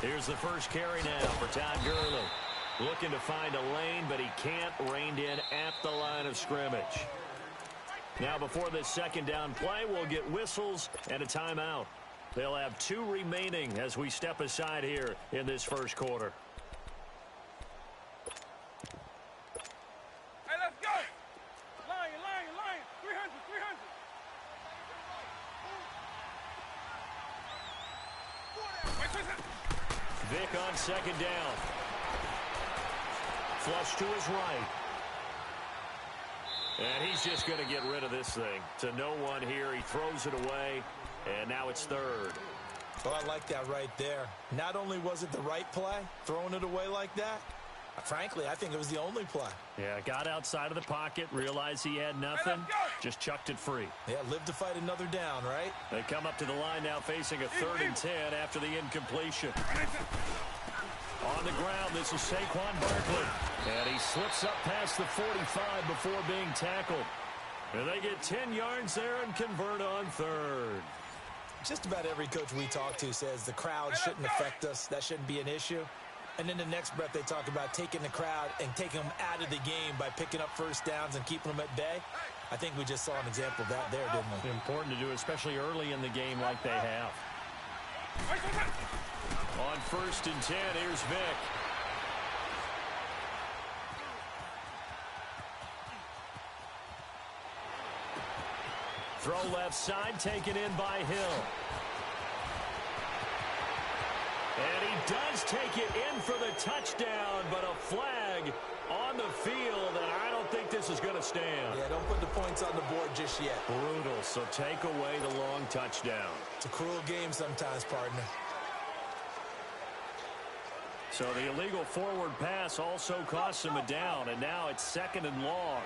Here's the first carry now for Todd Gurley. Looking to find a lane, but he can't. Reined in at the line of scrimmage. Now before this second down play, we'll get whistles and a timeout. They'll have 2 remaining as we step aside here in this first quarter. Hey, let's go! Lion, 300, 300. Vic on second down. Flush to his right. And he's just going to get rid of this thing. To no one here. He throws it away. And now it's 3rd. Oh, I like that right there. Not only was it the right play, throwing it away like that, frankly, I think it was the only play. Yeah, got outside of the pocket, realized he had nothing, just chucked it free. Yeah, live to fight another down, right? They come up to the line now facing a 3rd and 10 after the incompletion. On the ground, this is Saquon Barkley. And he slips up past the 45 before being tackled. And they get 10 yards there and convert on 3rd. Just about every coach we talk to says the crowd shouldn't affect us. That shouldn't be an issue. And in the next breath, they talk about taking the crowd and taking them out of the game by picking up first downs and keeping them at bay. I think we just saw an example of that there, didn't we? Important to do, especially early in the game like they have. On 1st and 10, here's Vic. Throw left side, taken in by Hill. And he does take it in for the touchdown, but a flag on the field, and I don't think this is going to stand. Yeah, don't put the points on the board just yet. Brutal, so take away the long touchdown. It's a cruel game sometimes, partner. So the illegal forward pass also costs him a down, and now it's 2nd and long.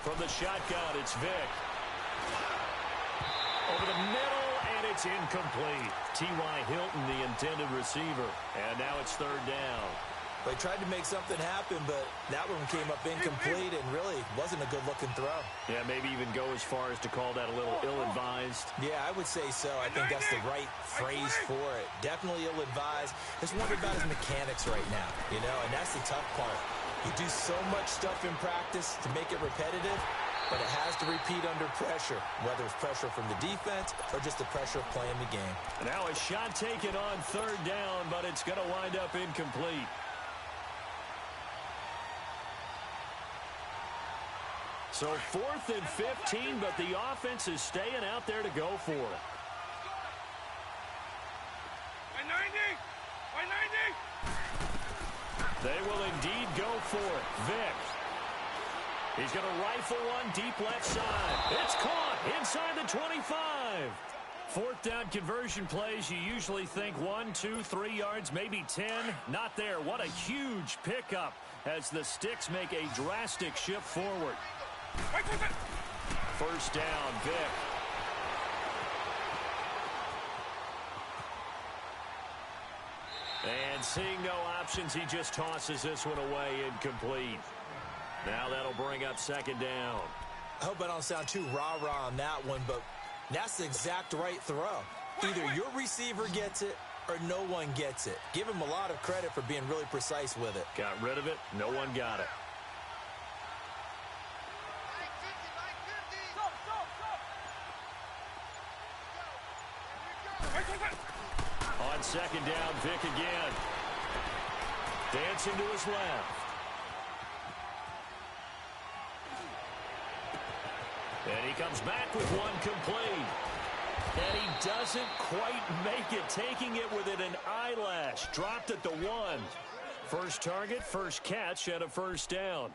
From the shotgun, it's Vic. Over the middle, and it's incomplete. T.Y. Hilton, the intended receiver. And now it's 3rd down. They tried to make something happen, but that one came up incomplete and really wasn't a good-looking throw. Yeah, maybe even go as far as to call that a little ill-advised. Yeah, I would say so. I think that's the right phrase for it. Definitely ill-advised. Just wonder about his mechanics right now, you know, and that's the tough part. You do so much stuff in practice to make it repetitive, but it has to repeat under pressure, whether it's pressure from the defense or just the pressure of playing the game. Now a shot taken on 3rd down, but it's going to wind up incomplete. So 4th and 15, but the offense is staying out there to go for it. By 90! By 90! They will indeed go for it. Vic. He's going to rifle one deep left side. It's caught inside the 25. 4th down conversion plays, you usually think 1, 2, 3 yards, maybe 10. Not there. What a huge pickup as the Sticks make a drastic shift forward. 1st down, Vic. And seeing no options, he just tosses this one away incomplete. Now that'll bring up 2nd down. I hope I don't sound too rah-rah on that one, but that's the exact right throw. Either your receiver gets it or no one gets it. Give him a lot of credit for being really precise with it. Got rid of it. No one got it. On second down, Vick again. Dancing to his left. And he comes back with one complete. And he doesn't quite make it, taking it within an eyelash. Dropped at the 1. First target, first catch, and a first down.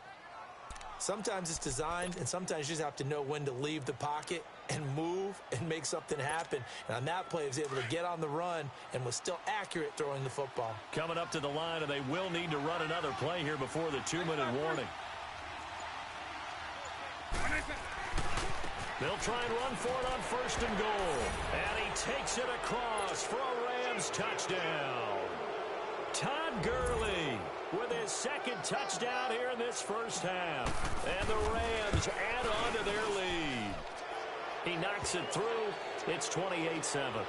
Sometimes it's designed, and sometimes you just have to know when to leave the pocket and move and make something happen. And on that play, he was able to get on the run and was still accurate throwing the football. Coming up to the line, and they will need to run another play here before the 2-minute warning. They'll try and run for it on first and goal. And he takes it across for a Rams touchdown. Todd Gurley with his second touchdown here in this first half. And the Rams add on to their lead. He knocks it through. It's 28-7.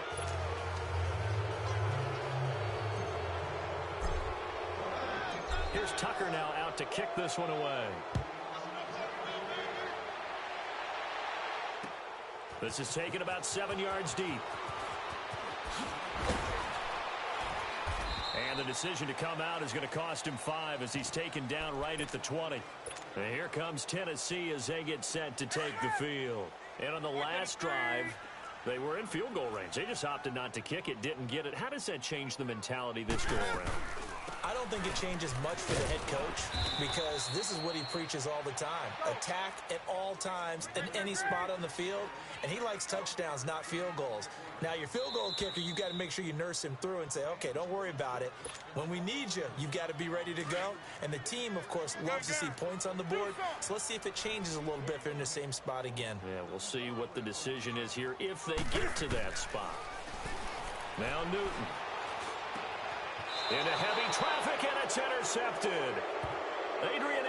Here's Tucker now out to kick this one away. This is taken about 7 yards deep. And the decision to come out is going to cost him 5 as he's taken down right at the 20. And here comes Tennessee as they get set to take the field. And on the last drive, they were in field goal range. They just opted not to kick it, didn't get it. How does that change the mentality this go around? I don't think it changes much for the head coach because this is what he preaches all the time. Attack at all times in any spot on the field, and he likes touchdowns, not field goals. Now, your field goal kicker, you've got to make sure you nurse him through and say, okay, don't worry about it. When we need you, you've got to be ready to go. And the team, of course, loves to see points on the board. So let's see if it changes a little bit if they're in the same spot again. Yeah, we'll see what the decision is here if they get to that spot. Now Newton. Into heavy traffic, and it's intercepted. Adrian